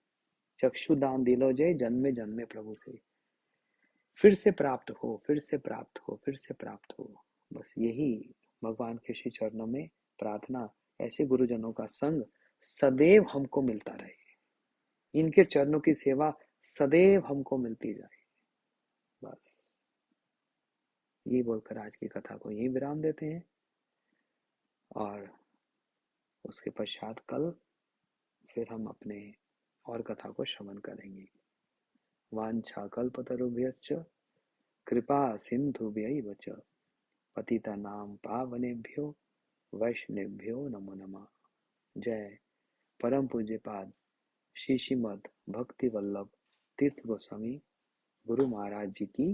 चक्षुदान दिलो जय, जन्मे जन्मे प्रभु से फिर से प्राप्त हो, फिर से प्राप्त हो, फिर से प्राप्त हो। बस यही भगवान के श्री चरणों में प्रार्थना, ऐसे गुरुजनों का संग सदैव हमको मिलता रहे, इनके चरणों की सेवा सदैव हमको मिलती जाए। बस ये बोलकर आज की कथा को यही विराम देते हैं, और उसके पश्चात कल फिर हम अपने और कथा को श्रवण करेंगे। वाञ्छाकल्पतरुभ्यश्च कृपा सिन्धुभ्यैव च पतितानां पावनेभ्यो वैष्णवेभ्यो नमो नमः। जय परम पूज्यपाद श्री श्रीमद् भक्ति वल्लभ तीर्थ गोस्वामी गुरु महाराज जी की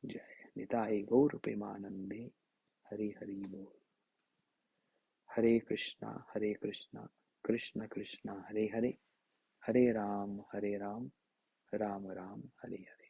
जय। निताय गौर प्रेमानंदे। हरि हरि बोल। हरे कृष्णा कृष्ण कृष्ण हरे हरे, हरे राम राम राम हरे हरे।